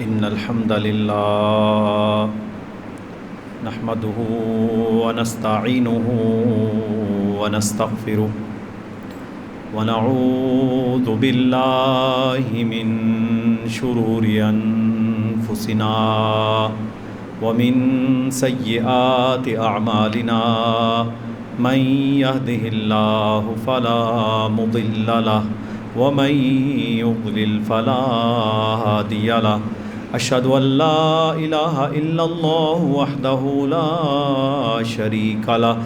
إن الحمد لله نحمده ونستعينه ونستغفره ونعوذ بالله من شرور أنفسنا ومن سيئات أعمالنا من يهده الله فلا مضل له ومن يضلل فلا هادي له أشهد أن لا إله إلا الله وحده لا شريك له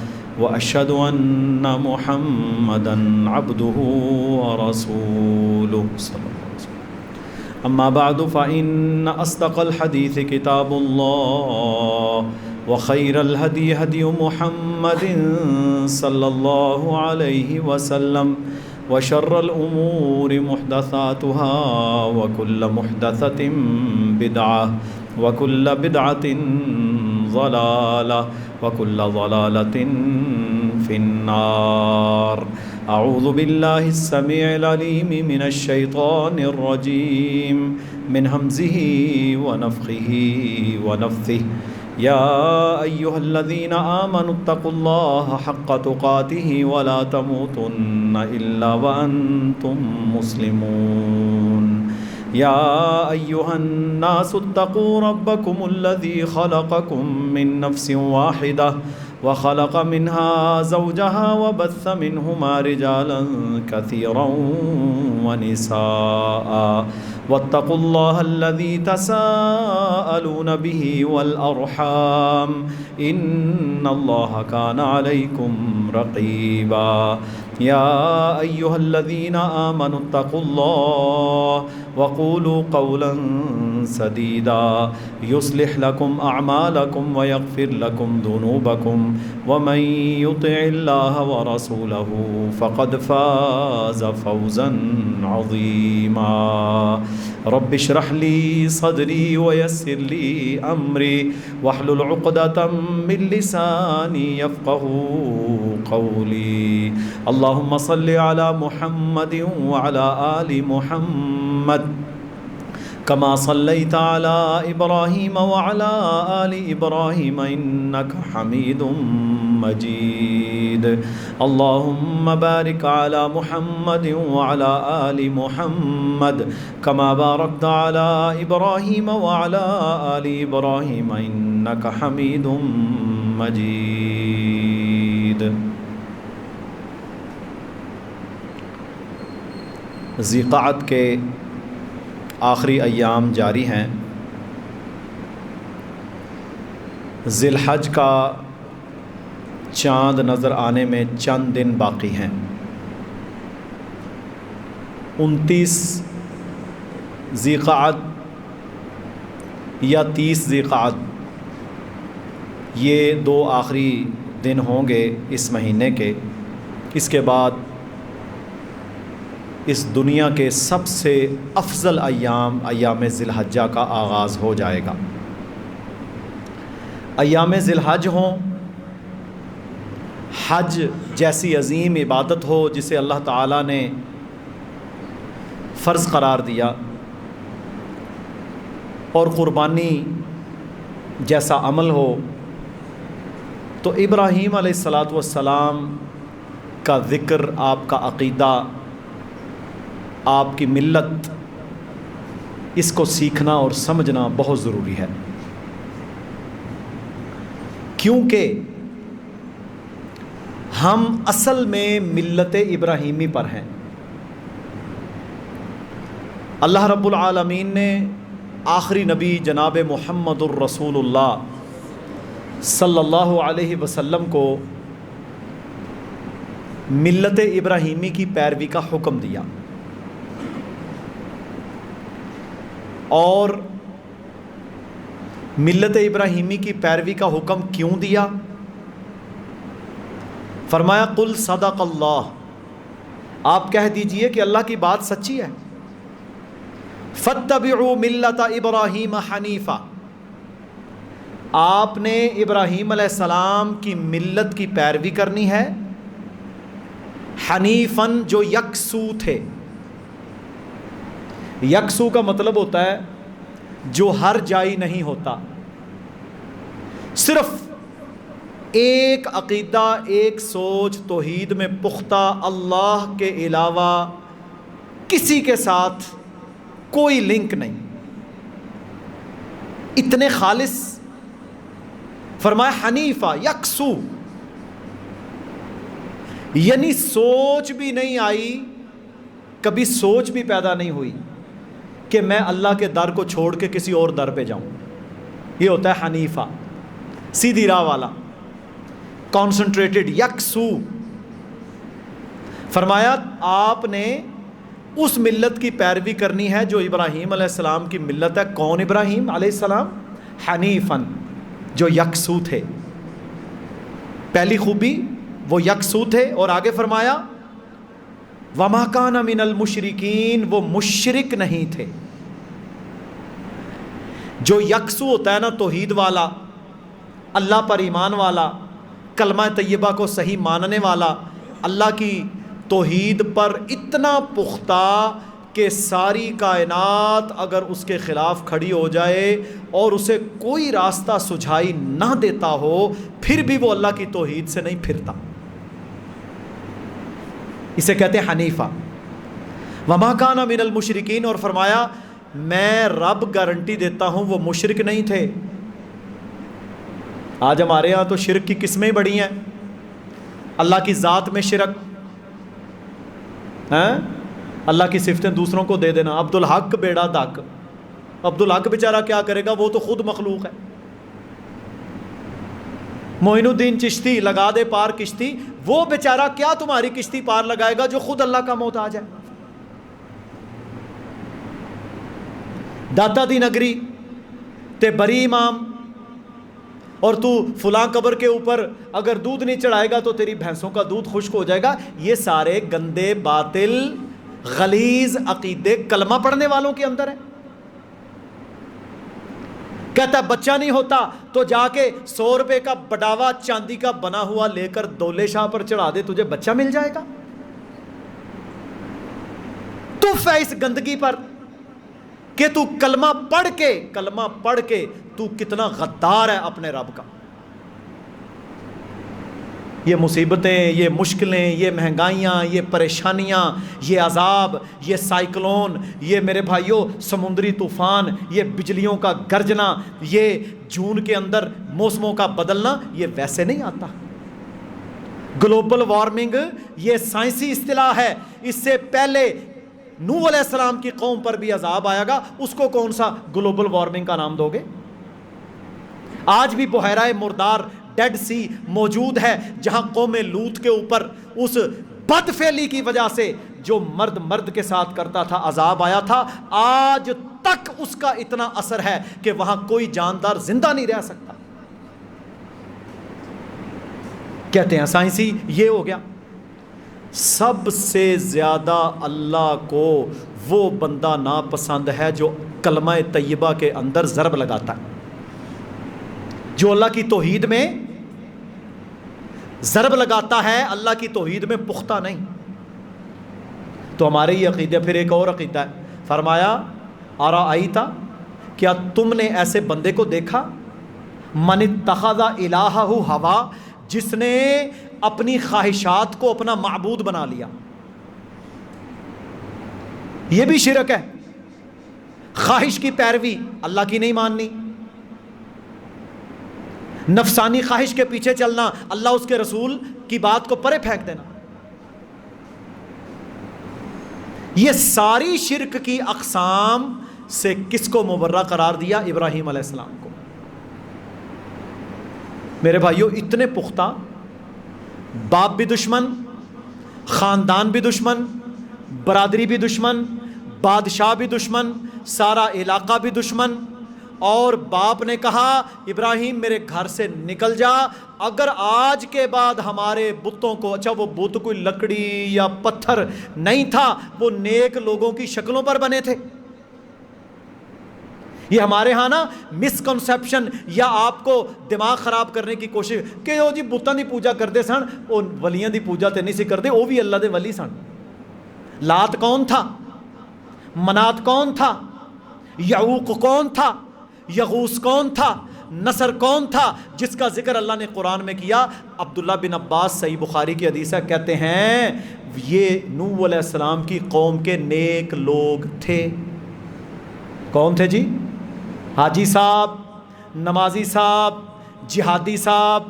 وأشهد أن محمدا عبده ورسوله صلى الله عليه وسلم. أما بعد فإن أصدق الحديث كتاب الله وخير الهدي هدي محمد صلى الله عليه وسلم وشر الأمور محدثاتها وكل محدثة بدعة وكل بدعة ضلالة وكل ضلالة في النار. أعوذ بالله السميع العليم من الشيطان الرجيم من همزه ونفخه ونفثه. يا أيها الذين آمنوا اتقوا الله حق تقاته ولا تموتن إلا وأنتم مسلمون. يا أيها الناس اتقوا ربكم الذي خلقكم من نفس واحدة وخلق منها زوجها وبث منهما رجالا كثيرا ونساء واتقوا الله الذي تساءلون به والأرحام إن الله كان عليكم رقيبا. يا أيها الذين آمنوا اتقوا الله وقولوا قولا سديدا يصلح لكم أعمالكم ويغفر لكم ذنوبكم ومن يطع الله ورسوله فقد فاز فوزا عظيما. رب اشرح لي صدري ويسر لي أمري واحلل عقدة من لساني يفقه قولي. اللهم صل على محمد وعلى آل محمد كما صليت على إبراهيم وعلى آل إبراهيم إنك حميد مجيد. اللهم بارك على محمد وعلى آل محمد كما باركت على إبراهيم وعلى آل إبراهيم إنك حميد مجيد. ذی قعد کے آخری ایام جاری ہیں. ذی الحج کا چاند نظر آنے میں چند دن باقی ہیں. 29 ذی قعد یا 30 ذی قعد یہ 2 آخری دن ہوں گے اس مہینے کے. اس کے بعد اس دنیا کے سب سے افضل ایام ذی الحجہ کا آغاز ہو جائے گا. ایام ذی الحج ہوں، حج جیسی عظیم عبادت ہو جسے اللہ تعالیٰ نے فرض قرار دیا، اور قربانی جیسا عمل ہو، تو ابراہیم علیہ السلام کا ذکر، آپ کا عقیدہ، آپ کی ملت، اس کو سیکھنا اور سمجھنا بہت ضروری ہے. کیونکہ ہم اصل میں ملت ابراہیمی پر ہیں. اللہ رب العالمین نے آخری نبی جناب محمد الرسول اللہ صلی اللہ علیہ وسلم کو ملت ابراہیمی کی پیروی کا حکم دیا. اور ملت ابراہیمی کی پیروی کا حکم کیوں دیا؟ فرمایا قل صدق اللہ، آپ کہہ دیجئے کہ اللہ کی بات سچی ہے. فاتبعوا ملت ابراہیم حنیفا، آپ نے ابراہیم علیہ السلام کی ملت کی پیروی کرنی ہے. حنیفاً جو یکسو تھے. یکسو کا مطلب ہوتا ہے جو ہر جائی نہیں ہوتا، صرف ایک عقیدہ، ایک سوچ توحید میں پختہ، اللہ کے علاوہ کسی کے ساتھ کوئی لنک نہیں، اتنے خالص۔ فرمایا حنیفہ یکسو، یعنی سوچ بھی نہیں آئی، کبھی سوچ بھی پیدا نہیں ہوئی کہ میں اللہ کے در کو چھوڑ کے کسی اور در پہ جاؤں۔ یہ ہوتا ہے حنیفہ، سیدھی راہ والا، کانسنٹریٹڈ، یکسو۔ فرمایا آپ نے اس ملت کی پیروی کرنی ہے جو ابراہیم علیہ السلام کی ملت ہے۔ کون ابراہیم علیہ السلام؟ حنیفاً، جو یکسو تھے۔ پہلی خوبی وہ یکسو تھے، اور آگے فرمایا وما کان من المشرکین، وہ مشرک نہیں تھے۔ جو یکسو ہوتا ہے نا، توحید والا، اللہ پر ایمان والا، کلمہ طیبہ کو صحیح ماننے والا، اللہ کی توحید پر اتنا پختہ کہ ساری کائنات اگر اس کے خلاف کھڑی ہو جائے اور اسے کوئی راستہ سجھائی نہ دیتا ہو، پھر بھی وہ اللہ کی توحید سے نہیں پھرتا، اسے کہتے ہیں حنیفہ۔ وما کان من المشرکین، اور فرمایا میں رب گارنٹی دیتا ہوں وہ مشرک نہیں تھے۔ آج ہمارے ہاں تو شرک کی قسمیں بڑی ہیں، اللہ کی ذات میں شرک، اللہ کی صفتیں دوسروں کو دے دینا، عبدالحق بیڑا دک۔ عبدالحق بیچارہ کیا کرے گا، وہ تو خود مخلوق ہے۔ معین الدین چشتی، لگا دے پار کشتی، وہ بیچارہ کیا تمہاری کشتی پار لگائے گا جو خود اللہ کا محتاج ہے۔ داتا دی نگری تے بری امام، اور تو فلاں قبر کے اوپر اگر دودھ نہیں چڑھائے گا تو تیری بھینسوں کا دودھ خشک ہو جائے گا۔ یہ سارے گندے، باطل، غلیظ عقیدے کلمہ پڑھنے والوں کے اندر ہیں۔ کہتا ہے بچہ نہیں ہوتا تو جا کے 100 روپے کا بڑاوا چاندی کا بنا ہوا لے کر دولے شاہ پر چڑھا دے، تجھے بچہ مل جائے گا۔ تف ہے اس گندگی پر کہ تو کلمہ پڑھ کے تو کتنا غدار ہے اپنے رب کا۔ یہ مصیبتیں، یہ مشکلیں، یہ مہنگائیاں، یہ پریشانیاں، یہ عذاب، یہ سائیکلون، یہ میرے بھائیوں سمندری طوفان، یہ بجلیوں کا گرجنا، یہ جون کے اندر موسموں کا بدلنا، یہ ویسے نہیں آتا۔ گلوبل وارمنگ یہ سائنسی اصطلاح ہے۔ اس سے پہلے نوح علیہ السلام کی قوم پر بھی عذاب آئے گا، اس کو کون سا گلوبل وارمنگ کا نام دو گے؟ آج بھی بحیرہ مردار، ڈیڈ سی موجود ہے، جہاں قوم لوط کے اوپر اس بد فعلی کی وجہ سے جو مرد کے ساتھ کرتا تھا عذاب آیا تھا۔ آج تک اس کا اتنا اثر ہے کہ وہاں کوئی جاندار زندہ نہیں رہ سکتا۔ کہتے ہیں سائنسی یہ ہو گیا۔ سب سے زیادہ اللہ کو وہ بندہ ناپسند ہے جو کلمہ طیبہ کے اندر ضرب لگاتا ہے، جو اللہ کی توحید میں ضرب لگاتا ہے، اللہ کی توحید میں پختہ نہیں۔ تو ہمارے یہ عقیدہ، پھر ایک اور عقیدہ ہے۔ فرمایا ارائیتا، کیا تم نے ایسے بندے کو دیکھا، من اتخذ الہہ ہوا، جس نے اپنی خواہشات کو اپنا معبود بنا لیا۔ یہ بھی شرک ہے، خواہش کی پیروی، اللہ کی نہیں ماننی، نفسانی خواہش کے پیچھے چلنا، اللہ اس کے رسول کی بات کو پرے پھینک دینا۔ یہ ساری شرک کی اقسام سے کس کو مبرہ قرار دیا؟ ابراہیم علیہ السلام کو۔ میرے بھائیوں اتنے پختہ، باپ بھی دشمن، خاندان بھی دشمن، برادری بھی دشمن، بادشاہ بھی دشمن، سارا علاقہ بھی دشمن، اور باپ نے کہا ابراہیم میرے گھر سے نکل جا، اگر آج کے بعد ہمارے بتوں کو، اچھا وہ بت کوئی لکڑی یا پتھر نہیں تھا، وہ نیک لوگوں کی شکلوں پر بنے تھے۔ یہ ہمارے ہاں نا مسکنسیپشن یا آپ کو دماغ خراب کرنے کی کوشش کہ وہ جی بتاں دی پوجا کرتے سن، وہ ولیاں دی پوجا تے نہیں سی کرتے، وہ بھی اللہ دے ولی سن۔ لات کون تھا؟ منات کون تھا؟ یعوق کون تھا؟ یغوث کون تھا؟ نصر کون تھا جس کا ذکر اللہ نے قرآن میں کیا؟ عبداللہ بن عباس، صحیح بخاری کی حدیث ہے، کہتے ہیں یہ نوح علیہ السلام کی قوم کے نیک لوگ تھے۔ کون تھے جی؟ حاجی صاحب، نمازی صاحب، جہادی صاحب،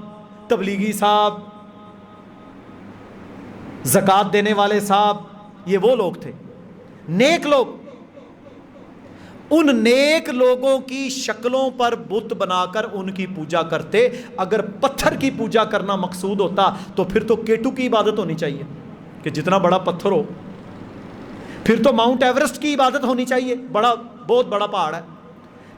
تبلیغی صاحب، زکوٰۃ دینے والے صاحب، یہ وہ لوگ تھے نیک لوگ۔ ان نیک لوگوں کی شکلوں پر بت بنا کر ان کی پوجا کرتے۔ اگر پتھر کی پوجا کرنا مقصود ہوتا تو پھر تو کیٹو کی عبادت ہونی چاہیے کہ جتنا بڑا پتھر ہو، پھر تو ماؤنٹ ایورسٹ کی عبادت ہونی چاہیے، بہت بڑا پہاڑ ہے،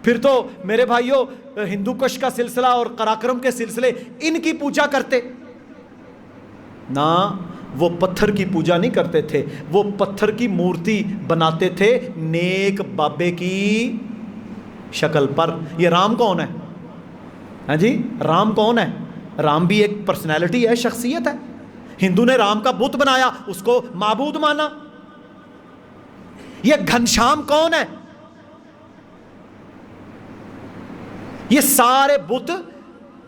پھر تو میرے بھائیوں ہندو کش کا سلسلہ اور قراقرم کے سلسلے ان کی پوجا کرتے۔ نہ، وہ پتھر کی پوجا نہیں کرتے تھے، وہ پتھر کی مورتی بناتے تھے نیک بابے کی شکل پر۔ یہ رام کون ہے؟ ہاں جی، رام کون ہے؟ رام بھی ایک پرسنالٹی ہے، شخصیت ہے۔ ہندو نے رام کا بت بنایا، اس کو معبود مانا۔ یہ گھنشام کون ہے؟ یہ سارے بت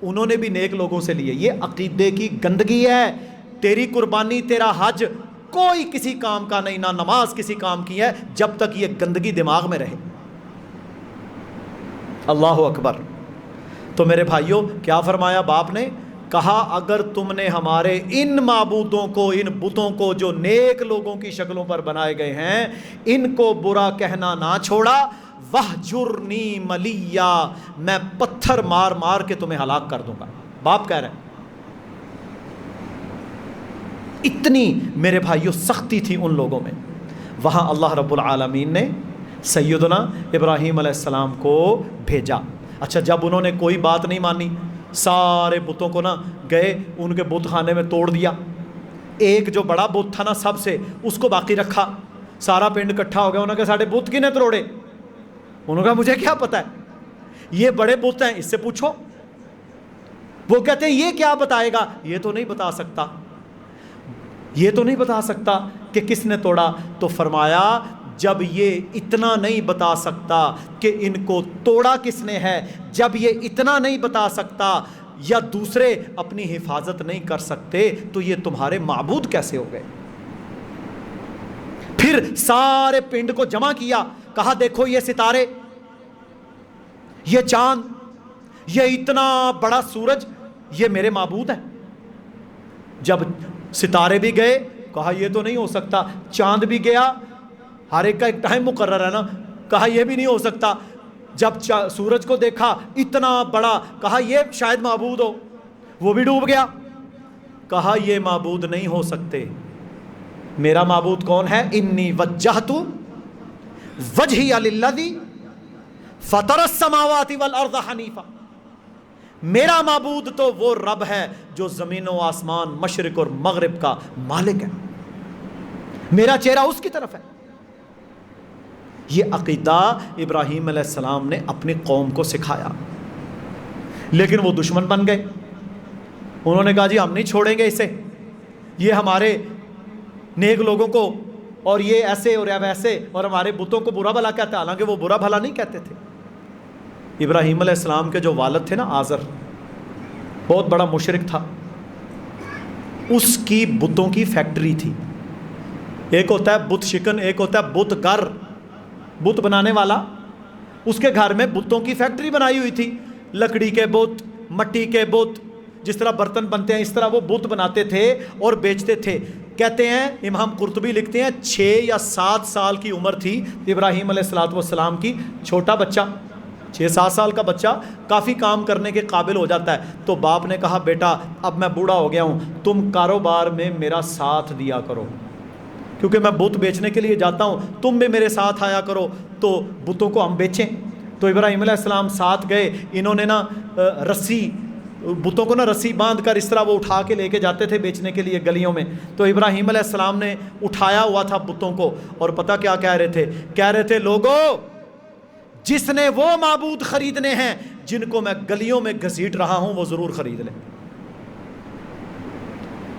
انہوں نے بھی نیک لوگوں سے لیے۔ یہ عقیدے کی گندگی ہے۔ تیری قربانی، تیرا حج کوئی کسی کام کا نہیں، نہ نماز کسی کام کی ہے جب تک یہ گندگی دماغ میں رہے۔ اللہ اکبر۔ تو میرے بھائیوں کیا فرمایا باپ نے؟ کہا اگر تم نے ہمارے ان معبودوں کو، ان بتوں کو جو نیک لوگوں کی شکلوں پر بنائے گئے ہیں، ان کو برا کہنا نہ چھوڑا، وَاہْجُرْنِی مَلِيًّا، میں پتھر مار مار کے تمہیں ہلاک کر دوں گا۔ باپ کہہ رہے ہیں۔ اتنی میرے بھائیوں سختی تھی ان لوگوں میں۔ وہاں اللہ رب العالمین نے سیدنا ابراہیم علیہ السلام کو بھیجا۔ اچھا، جب انہوں نے کوئی بات نہیں مانی، سارے بتوں کو نا گئے ان کے بت خانے میں توڑ دیا۔ ایک جو بڑا بت تھا نا سب سے، اس کو باقی رکھا۔ سارا پنڈ اکٹھا ہو گیا، انہوں نے کہا ساڑھے بت کنے توڑے؟ انہوں نے کہا مجھے کیا پتا ہے، یہ بڑے بت ہیں، اس سے پوچھو۔ وہ کہتے ہیں یہ کیا بتائے گا؟ یہ تو نہیں بتا سکتا، یہ تو نہیں بتا سکتا کہ کس نے توڑا۔ تو فرمایا جب یہ اتنا نہیں بتا سکتا کہ ان کو توڑا کس نے ہے، جب یہ اتنا نہیں بتا سکتا یا دوسرے اپنی حفاظت نہیں کر سکتے، تو یہ تمہارے معبود کیسے ہو گئے؟ پھر سارے پنڈ کو جمع کیا، کہا دیکھو یہ ستارے، یہ چاند، یہ اتنا بڑا سورج، یہ میرے معبود ہیں۔ جب ستارے بھی گئے کہا یہ تو نہیں ہو سکتا، چاند بھی گیا، ہر ایک کا ایک ٹائم مقرر ہے نا، کہا یہ بھی نہیں ہو سکتا۔ جب سورج کو دیکھا اتنا بڑا، کہا یہ شاید معبود ہو، وہ بھی ڈوب گیا۔ کہا یہ معبود نہیں ہو سکتے، میرا معبود کون ہے؟ انی وجہت وجہی للذی فطر السماوات والارض حنیفا، میرا معبود تو وہ رب ہے جو زمین و آسمان، مشرق اور مغرب کا مالک ہے، میرا چہرہ اس کی طرف ہے۔ یہ عقیدہ ابراہیم علیہ السلام نے اپنی قوم کو سکھایا، لیکن وہ دشمن بن گئے۔ انہوں نے کہا جی ہم نہیں چھوڑیں گے اسے، یہ ہمارے نیک لوگوں کو اور یہ ایسے اور ویسے اور ہمارے بتوں کو برا بھلا کہتا ہے، حالانکہ وہ برا بھلا نہیں کہتے تھے۔ ابراہیم علیہ السلام کے جو والد تھے نا آزر، بہت بڑا مشرک تھا، اس کی بتوں کی فیکٹری تھی۔ ایک ہوتا ہے بت شکن، ایک ہوتا ہے بت گر، بت بنانے والا۔ اس کے گھر میں بتوں کی فیکٹری بنائی ہوئی تھی، لکڑی کے بت، مٹی کے بت، جس طرح برتن بنتے ہیں اس طرح وہ بت بناتے تھے اور بیچتے تھے۔ کہتے ہیں امام قرطبی لکھتے ہیں 6 یا 7 سال کی عمر تھی ابراہیم علیہ السلام کی، چھوٹا بچہ، 6-7 سال کا بچہ کافی کام کرنے کے قابل ہو جاتا ہے۔ تو باپ نے کہا بیٹا اب میں بوڑھا ہو گیا ہوں، تم کاروبار میں میرا ساتھ دیا کرو، کیونکہ میں بت بیچنے کے لیے جاتا ہوں، تم بھی میرے ساتھ آیا کرو تو بتوں کو ہم بیچیں۔ تو ابراہیم علیہ السلام ساتھ گئے۔ انہوں نے نا رسی، بتوں کو نا رسی باندھ کر اس طرح وہ اٹھا کے لے کے جاتے تھے بیچنے کے لیے گلیوں میں۔ تو ابراہیم علیہ السلام نے اٹھایا ہوا تھا بتوں کو، اور پتہ کیا کہہ رہے تھے؟ کہہ رہے تھے لوگو، جس نے وہ معبود خریدنے ہیں جن کو میں گلیوں میں گھسیٹ رہا ہوں وہ ضرور خرید لے۔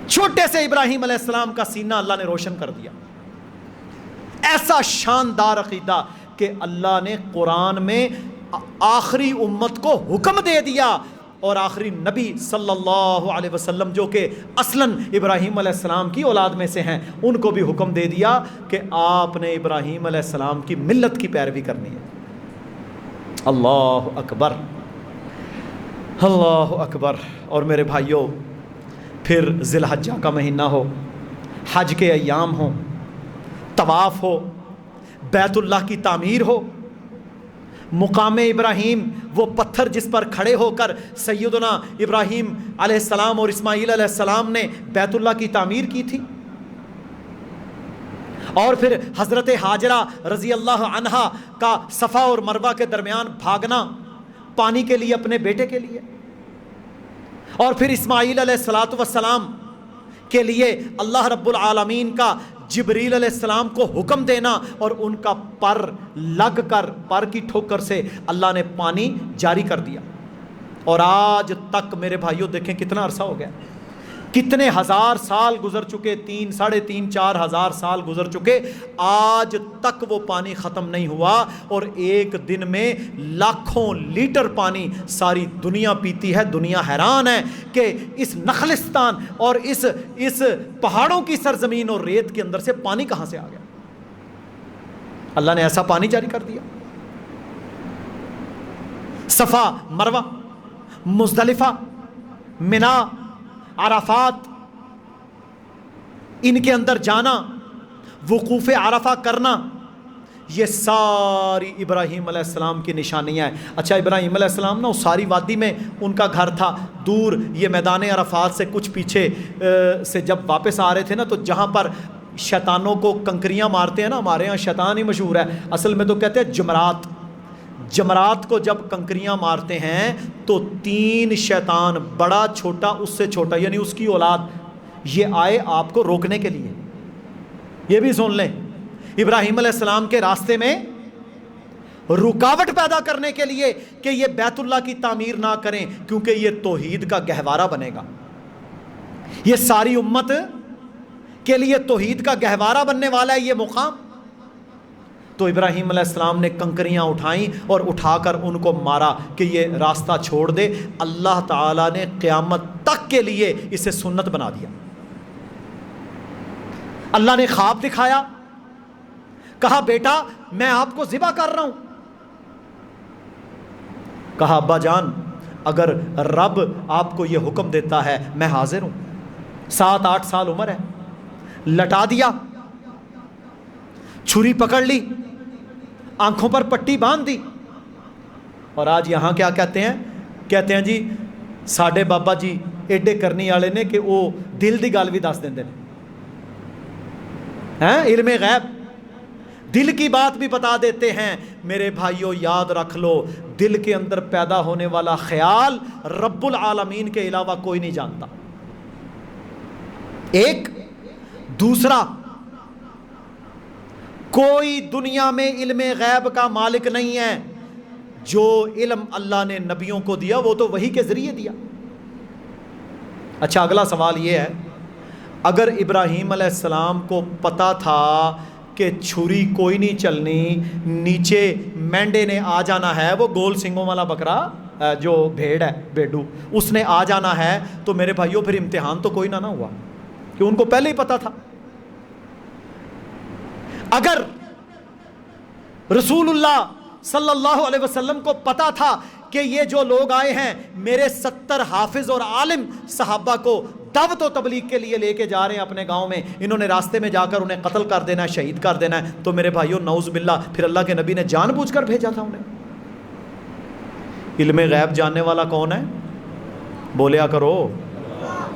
چھوٹے سے ابراہیم علیہ السلام کا سینہ اللہ نے روشن کر دیا۔ ایسا شاندار عقیدہ کہ اللہ نے قرآن میں آخری امت کو حکم دے دیا، اور آخری نبی صلی اللہ علیہ وسلم جو کہ اصلاً ابراہیم علیہ السلام کی اولاد میں سے ہیں، ان کو بھی حکم دے دیا کہ آپ نے ابراہیم علیہ السلام کی ملت کی پیروی کرنی ہے۔ اللہ اکبر، اللہ اکبر۔ اور میرے بھائیوں، پھر ذی الحجہ کا مہینہ ہو، حج کے ایام ہوں، طواف ہو، بیت اللہ کی تعمیر ہو، مقام ابراہیم، وہ پتھر جس پر کھڑے ہو کر سیدنا ابراہیم علیہ السلام اور اسماعیل علیہ السلام نے بیت اللہ کی تعمیر کی تھی، اور پھر حضرت ہاجرہ رضی اللہ عنہا کا صفا اور مروہ کے درمیان بھاگنا پانی کے لیے اپنے بیٹے کے لیے، اور پھر اسماعیل علیہ السلام کے لیے اللہ رب العالمین کا جبریل علیہ السلام کو حکم دینا، اور ان کا پر لگ کر، پر کی ٹھوکر سے اللہ نے پانی جاری کر دیا۔ اور آج تک میرے بھائیوں دیکھیں کتنا عرصہ ہو گیا، کتنے ہزار سال گزر چکے، 3، 3.5، 4 ہزار سال گزر چکے، آج تک وہ پانی ختم نہیں ہوا، اور ایک دن میں لاکھوں لیٹر پانی ساری دنیا پیتی ہے۔ دنیا حیران ہے کہ اس نخلستان اور اس پہاڑوں کی سرزمین اور ریت کے اندر سے پانی کہاں سے آ گیا؟ اللہ نے ایسا پانی جاری کر دیا۔ صفا، مروہ، مزدلفہ، منا، عرفات، ان کے اندر جانا، وقوف عرفہ کرنا، یہ ساری ابراہیم علیہ السلام کی نشانیاں ہیں۔ اچھا، ابراہیم علیہ السلام نا اس ساری وادی میں ان کا گھر تھا، دور یہ میدان عرفات سے کچھ پیچھے سے جب واپس آ رہے تھے نا، تو جہاں پر شیطانوں کو کنکریاں مارتے ہیں نا، ہمارے ہاں شیطان ہی مشہور ہے، اصل میں تو کہتے ہیں جمرات۔ جمرات کو جب کنکریاں مارتے ہیں تو 3 شیطان، بڑا چھوٹا اس سے چھوٹا، یعنی اس کی اولاد، یہ آئے آپ کو روکنے کے لیے۔ یہ بھی سن لیں، ابراہیم علیہ السلام کے راستے میں رکاوٹ پیدا کرنے کے لیے کہ یہ بیت اللہ کی تعمیر نہ کریں، کیونکہ یہ توحید کا گہوارہ بنے گا، یہ ساری امت کے لیے توحید کا گہوارہ بننے والا ہے یہ مقام۔ تو ابراہیم علیہ السلام نے کنکریاں اٹھائیں اور اٹھا کر ان کو مارا کہ یہ راستہ چھوڑ دے۔ اللہ تعالیٰ نے قیامت تک کے لیے اسے سنت بنا دیا۔ اللہ نے خواب دکھایا، کہا بیٹا میں آپ کو ذبح کر رہا ہوں۔ کہا ابا جان اگر رب آپ کو یہ حکم دیتا ہے میں حاضر ہوں۔ 7-8 سال عمر ہے، لٹا دیا، چھری پکڑ لی، آنکھوں پر پٹی باندھ دی، اور آج یہاں کیا کہتے ہیں جی ساڈے بابا جی ایڈے کرنی والے نے کہ وہ دل دی گل بھی دس دیندے ہیں، علم غیب، دل کی بات بھی بتا دیتے ہیں۔ میرے بھائیوں یاد رکھ لو، دل کے اندر پیدا ہونے والا خیال رب العالمین کے علاوہ کوئی نہیں جانتا۔ ایک دوسرا، کوئی دنیا میں علم غیب کا مالک نہیں ہے، جو علم اللہ نے نبیوں کو دیا وہ تو وحی کے ذریعے دیا۔ اچھا اگلا سوال یہ ہے، اگر ابراہیم علیہ السلام کو پتا تھا کہ چھری کوئی نہیں چلنی، نیچے مینڈے نے آ جانا ہے، وہ گول سنگوں والا بکرا جو بھیڑ ہے، بھیڈو، اس نے آ جانا ہے، تو میرے بھائیوں پھر امتحان تو کوئی نہ ہوا، کہ ان کو پہلے ہی پتا تھا۔ اگر رسول اللہ صلی اللہ علیہ وسلم کو پتا تھا کہ یہ جو لوگ آئے ہیں میرے 70 حافظ اور عالم صحابہ کو دعوت و تبلیغ کے لیے لے کے جا رہے ہیں اپنے گاؤں میں، انہوں نے راستے میں جا کر انہیں قتل کر دینا ہے، شہید کر دینا ہے، تو میرے بھائیوں نعوذ باللہ پھر اللہ کے نبی نے جان بوجھ کر بھیجا تھا انہیں۔ علم غیب جاننے والا کون ہے؟ بولیا کرو،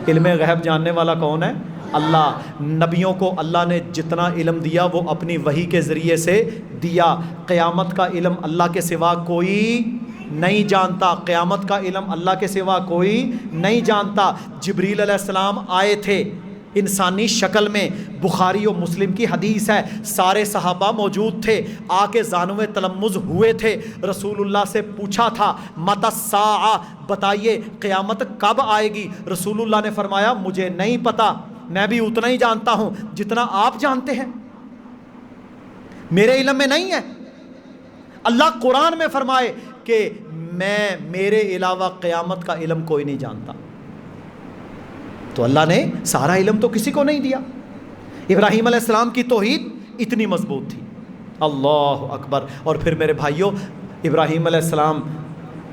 علم غیب جاننے والا کون ہے؟ اللہ۔ نبیوں کو اللہ نے جتنا علم دیا وہ اپنی وحی کے ذریعے سے دیا۔ قیامت کا علم اللہ کے سوا کوئی نہیں جانتا، قیامت کا علم اللہ کے سوا کوئی نہیں جانتا۔ جبریل علیہ السلام آئے تھے انسانی شکل میں، بخاری و مسلم کی حدیث ہے، سارے صحابہ موجود تھے، آ کے زانوِ تلمذ ہوئے تھے، رسول اللہ سے پوچھا تھا متی الساعہ، بتائیے قیامت کب آئے گی؟ رسول اللہ نے فرمایا مجھے نہیں پتا، میں بھی اتنا ہی جانتا ہوں جتنا آپ جانتے ہیں، میرے علم میں نہیں ہے۔ اللہ قرآن میں فرمائے کہ میرے علاوہ قیامت کا علم کوئی نہیں جانتا، تو اللہ نے سارا علم تو کسی کو نہیں دیا۔ ابراہیم علیہ السلام کی توحید اتنی مضبوط تھی، اللہ اکبر۔ اور پھر میرے بھائیوں، ابراہیم علیہ السلام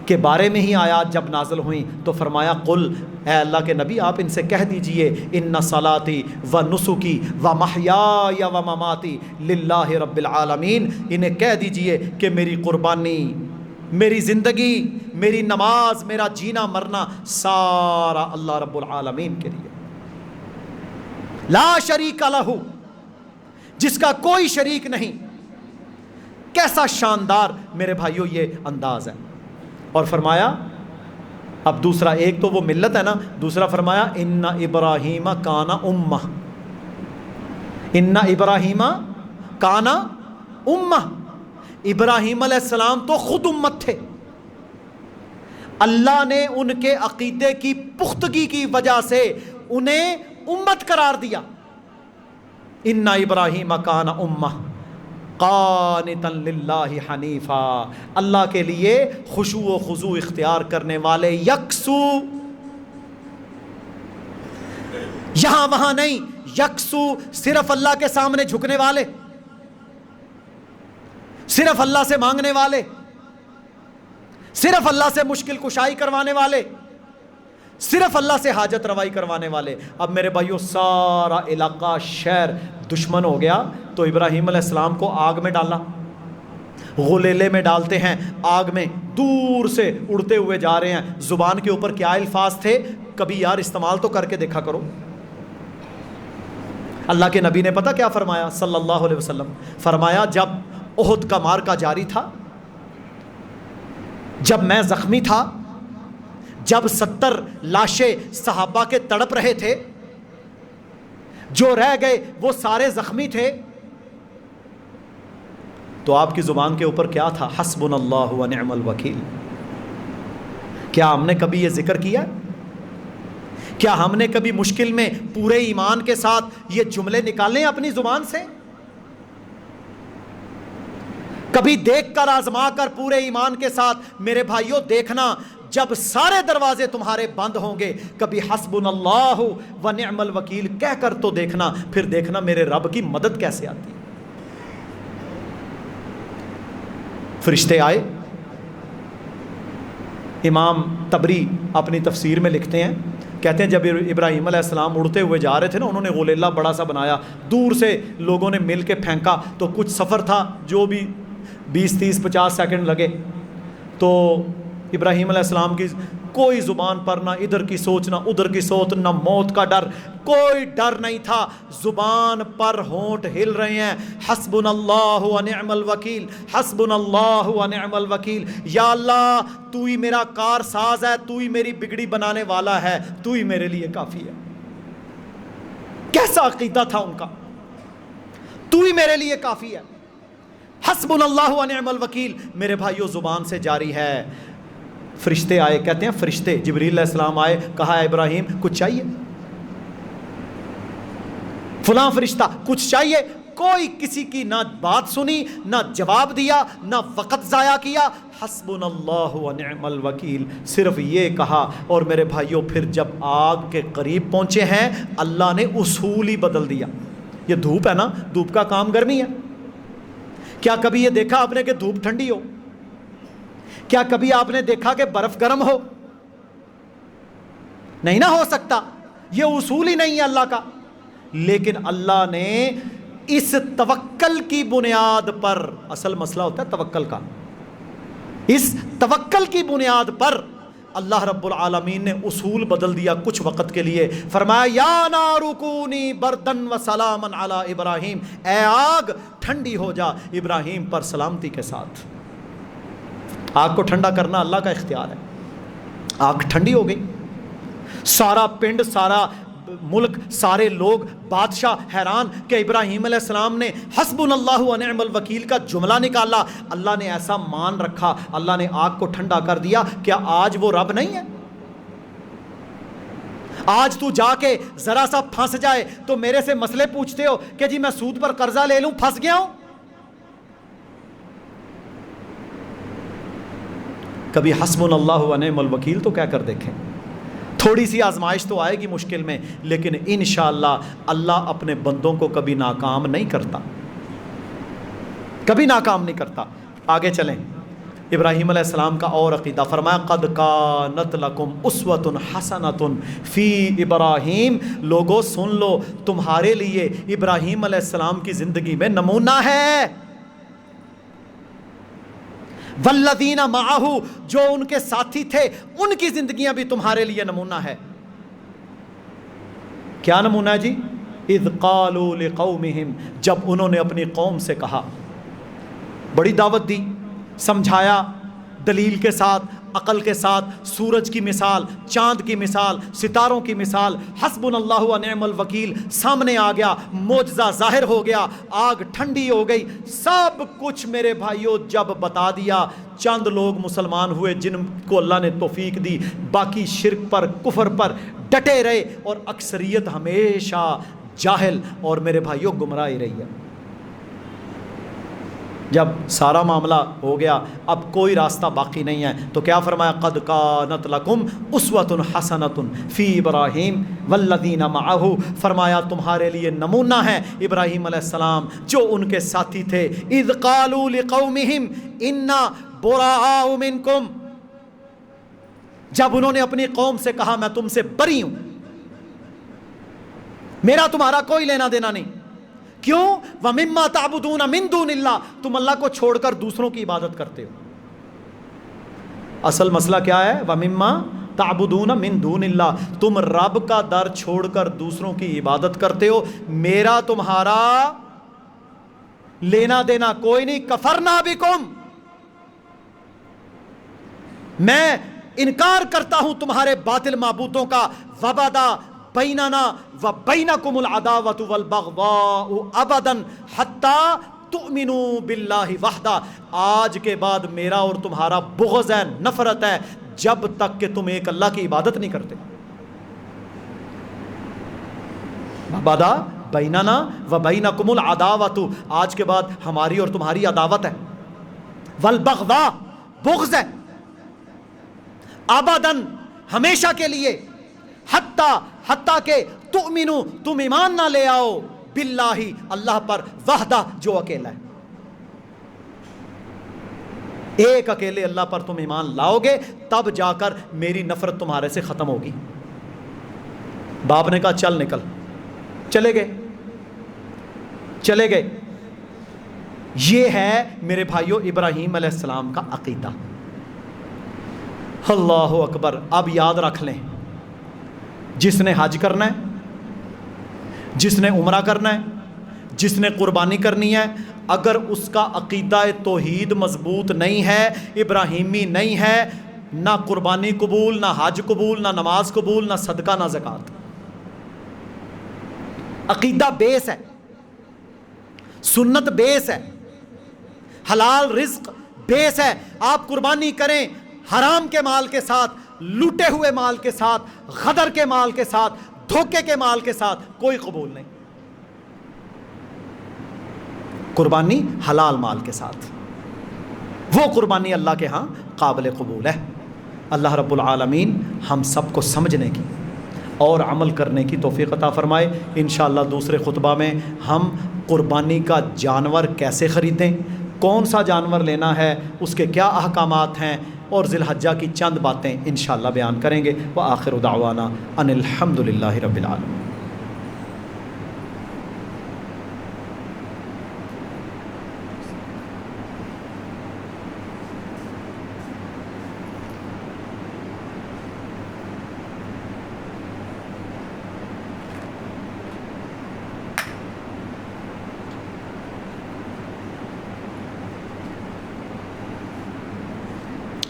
کے بارے میں ہی آیات جب نازل ہوئیں تو فرمایا قل، اے اللہ کے نبی آپ ان سے کہہ دیجئے، ان صلاتی و نسکی و محیای و مماتی للہ رب العالمین، انہیں کہہ دیجئے کہ میری قربانی، میری زندگی، میری نماز، میرا جینا مرنا سارا اللہ رب العالمین کے لیے، لا شریک لہ، جس کا کوئی شریک نہیں۔ کیسا شاندار میرے بھائیوں یہ انداز ہے۔ اور فرمایا اب دوسرا، ایک تو وہ ملت ہے نا، دوسرا فرمایا ان ابراہیم کان امہ، ان ابراہیم کان امہ، ابراہیم علیہ السلام تو خود امت تھے، اللہ نے ان کے عقیدے کی پختگی کی وجہ سے انہیں امت قرار دیا۔ ان ابراہیم کان امہ قانتا للہ حنیفا، اللہ کے لیے خشوع و خضوع اختیار کرنے والے، یکسو، یہاں وہاں نہیں، یکسو، صرف اللہ کے سامنے جھکنے والے، صرف اللہ سے مانگنے والے، صرف اللہ سے مشکل کشائی کروانے والے، صرف اللہ سے حاجت روائی کروانے والے۔ اب میرے بھائیوں سارا علاقہ شہر دشمن ہو گیا تو ابراہیم علیہ السلام کو آگ میں ڈالا، غلیلے میں ڈالتے ہیں، آگ میں دور سے اڑتے ہوئے جا رہے ہیں۔ زبان کے اوپر کیا الفاظ تھے، کبھی یار استعمال تو کر کے دیکھا کرو۔ اللہ کے نبی نے پتہ کیا فرمایا صلی اللہ علیہ وسلم؟ فرمایا جب احد کا معرکہ جاری تھا، جب میں زخمی تھا، جب 70 لاشیں صحابہ کے تڑپ رہے تھے، جو رہ گئے وہ سارے زخمی تھے، تو آپ کی زبان کے اوپر کیا تھا؟ حسبنا اللہ و نعم الوکیل۔ کیا ہم نے کبھی یہ ذکر کیا؟ کیا ہم نے کبھی مشکل میں پورے ایمان کے ساتھ یہ جملے نکالے اپنی زبان سے؟ کبھی دیکھ کر آزما کر پورے ایمان کے ساتھ میرے بھائیوں دیکھنا، جب سارے دروازے تمہارے بند ہوں گے، کبھی حسبنا اللہ و نعم الوکیل کہہ کر تو دیکھنا، پھر دیکھنا میرے رب کی مدد کیسے آتی ہے۔ فرشتے آئے، امام طبری اپنی تفسیر میں لکھتے ہیں، کہتے ہیں جب ابراہیم علیہ السلام اڑتے ہوئے جا رہے تھے نا، انہوں نے غلیلہ بڑا سا بنایا، دور سے لوگوں نے مل کے پھینکا، تو کچھ سفر تھا جو بھی 20 30 50 سیکنڈ لگے، تو ابراہیم علیہ السلام کی کوئی زبان پر نہ ادھر کی سوچ نہ ادھر کی سوچ، نہ موت کا ڈر، کوئی ڈر نہیں تھا، زبان پر ہونٹ ہل رہے ہیں، حسبنا اللہ و نعم الوکیل، حسبنا اللہ و نعم الوکیل، یا اللہ تو ہی میرا کار ساز ہے، تو ہی میری بگڑی بنانے والا ہے، تو ہی میرے لیے کافی ہے۔ کیسا عقیدہ تھا ان کا، تو ہی میرے لیے کافی ہے، حسبنا اللہ و نعم الوکیل میرے بھائیوں زبان سے جاری ہے۔ فرشتے آئے، کہتے ہیں فرشتے جبریل علیہ السلام آئے، کہا ابراہیم کچھ چاہیے؟ فلاں فرشتہ کچھ چاہیے؟ کوئی کسی کی نہ بات سنی، نہ جواب دیا، نہ وقت ضائع کیا، حسبنا اللہ و نعم الوکیل صرف یہ کہا۔ اور میرے بھائیوں پھر جب آگ کے قریب پہنچے ہیں، اللہ نے اصول ہی بدل دیا۔ یہ دھوپ ہے نا، دھوپ کا کام گرمی ہے۔ کیا کبھی یہ دیکھا آپ نے کہ دھوپ ٹھنڈی ہو؟ کیا کبھی آپ نے دیکھا کہ برف گرم ہو؟ نہیں نہ ہو سکتا، یہ اصول ہی نہیں ہے اللہ کا۔ لیکن اللہ نے اس توکل کی بنیاد پر، اصل مسئلہ ہوتا ہے توکل کا، اس توکل کی بنیاد پر اللہ رب العالمین نے اصول بدل دیا کچھ وقت کے لیے۔ فرمایا یا نار کونی بردن و سلاما علی ابراہیم، اے آگ ٹھنڈی ہو جا ابراہیم پر سلامتی کے ساتھ۔ آگ کو ٹھنڈا کرنا اللہ کا اختیار ہے۔ آگ ٹھنڈی ہو گئی، سارا پنڈ، سارا ملک، سارے لوگ، بادشاہ حیران کہ ابراہیم علیہ السلام نے حسبنا اللہ و نعم الوکیل کا جملہ نکالا، اللہ نے ایسا مان رکھا، اللہ نے آگ کو ٹھنڈا کر دیا۔ کیا آج وہ رب نہیں ہے؟ آج تو جا کے ذرا سا پھنس جائے تو میرے سے مسئلے پوچھتے ہو کہ جی میں سود پر قرضہ لے لوں، پھنس گیا ہوں۔ کبھی حسبنا اللہ و نعم الوکیل تو کہہ کر دیکھیں. تھوڑی سی آزمائش تو آئے گی مشکل میں، لیکن انشاءاللہ اللہ اپنے بندوں کو کبھی ناکام نہیں کرتا، کبھی ناکام نہیں کرتا. آگے چلیں. ابراہیم علیہ السلام کا اور عقیدہ، فرمایا قد کانت لکم اسوۃ حسنۃ فی ابراہیم. لوگو سن لو، تمہارے لیے ابراہیم علیہ السلام کی زندگی میں نمونہ ہے. والذین معہ، جو ان کے ساتھی تھے ان کی زندگیاں بھی تمہارے لیے نمونہ ہے. کیا نمونہ ہے جی؟ اذ قالوا لقومہم، جب انہوں نے اپنی قوم سے کہا، بڑی دعوت دی، سمجھایا دلیل کے ساتھ، عقل کے ساتھ، سورج کی مثال، چاند کی مثال، ستاروں کی مثال، حسبنا اللہ و نعم الوکیل سامنے آ گیا، معجزہ ظاہر ہو گیا، آگ ٹھنڈی ہو گئی، سب کچھ میرے بھائیوں جب بتا دیا. چند لوگ مسلمان ہوئے جن کو اللہ نے توفیق دی، باقی شرک پر، کفر پر ڈٹے رہے، اور اکثریت ہمیشہ جاہل اور میرے بھائیوں گمراہ رہی ہے. جب سارا معاملہ ہو گیا، اب کوئی راستہ باقی نہیں ہے، تو کیا فرمایا؟ قد کانت لکم اسوۃ حسنۃ فی ابراہیم والذین معہ. فرمایا تمہارے لیے نمونہ ہے ابراہیم علیہ السلام جو ان کے ساتھی تھے. اذ قالوا لقومہم انا براء منکم، جب انہوں نے اپنی قوم سے کہا میں تم سے بری ہوں، میرا تمہارا کوئی لینا دینا نہیں. کیوں؟ وَمِمَّا تَعْبُدُونَ مِن دُونِ اللَّهِ، تم اللہ کو چھوڑ کر دوسروں کی عبادت کرتے ہو. اصل مسئلہ کیا ہے؟ وَمِمَّا تَعْبُدُونَ مِن دُونِ اللَّهِ، تم رب کا در چھوڑ کر دوسروں کی عبادت کرتے ہو، میرا تمہارا لینا دینا کوئی نہیں. کفرنا بکم، میں انکار کرتا ہوں تمہارے باطل معبودوں کا. وبدا بیننا و بینکم العداوۃ والبغضاء ابدا حتی تؤمنوا باللہ وحدہ، آج کے بعد میرا اور تمہارا بغض ہے، نفرت ہے، جب تک کہ تم ایک اللہ کی عبادت نہیں کرتے. وبدا بیننا و بینکم العداوۃ، آج کے بعد ہماری اور تمہاری عداوت ہے، والبغضاء بغض ہے، ابداً ہمیشہ کے لیے، حتیٰ کہ تؤمنو تم ایمان نہ لے آؤ، باللہ اللہ پر، وحدہ جو اکیلا ہے. ایک اکیلے اللہ پر تم ایمان لاؤ گے تب جا کر میری نفرت تمہارے سے ختم ہوگی. باپ نے کہا چل نکل، چلے گئے. یہ ہے میرے بھائیوں ابراہیم علیہ السلام کا عقیدہ. اللہ اکبر. اب یاد رکھ لیں، جس نے حج کرنا ہے، جس نے عمرہ کرنا ہے، جس نے قربانی کرنی ہے، اگر اس کا عقیدہ توحید مضبوط نہیں ہے، ابراہیمی نہیں ہے، نہ قربانی قبول، نہ حج قبول، نہ نماز قبول، نہ صدقہ، نہ زکوٰۃ. عقیدہ بیس ہے، سنت بیس ہے، حلال رزق بیس ہے. آپ قربانی کریں حرام کے مال کے ساتھ، لوٹے ہوئے مال کے ساتھ، غدر کے مال کے ساتھ، دھوکے کے مال کے ساتھ، کوئی قبول نہیں. قربانی حلال مال کے ساتھ، وہ قربانی اللہ کے ہاں قابل قبول ہے. اللہ رب العالمین ہم سب کو سمجھنے کی اور عمل کرنے کی توفیق عطا فرمائے. انشاءاللہ دوسرے خطبہ میں ہم قربانی کا جانور کیسے خریدیں، کون سا جانور لینا ہے، اس کے کیا احکامات ہیں، اور ذی الحجہ کی چند باتیں انشاءاللہ بیان کریں گے. وآخر دعوانا ان الحمد للہ رب العالمین.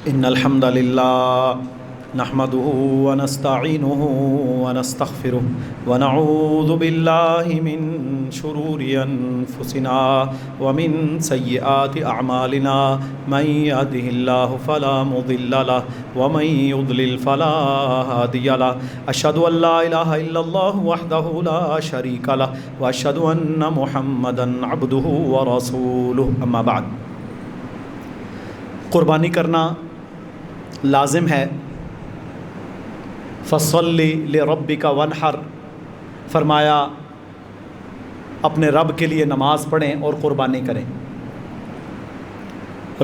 ان الحمد للہ نحمده ونستعینه ونستغفره ونعوذ باللہ من شرور انفسنا ومن سیئات اعمالنا من يهده الله فلا مضل له ومن يضلل فلا هادي له. اشهد ان لا اله الا الله وحده لا شريك له واشهد ان محمدا عبده ورسوله. اما بعد، قربانی کرنا لازم ہے فصلی لربک وانحر، فرمایا اپنے رب کے لیے نماز پڑھیں اور قربانی کریں۔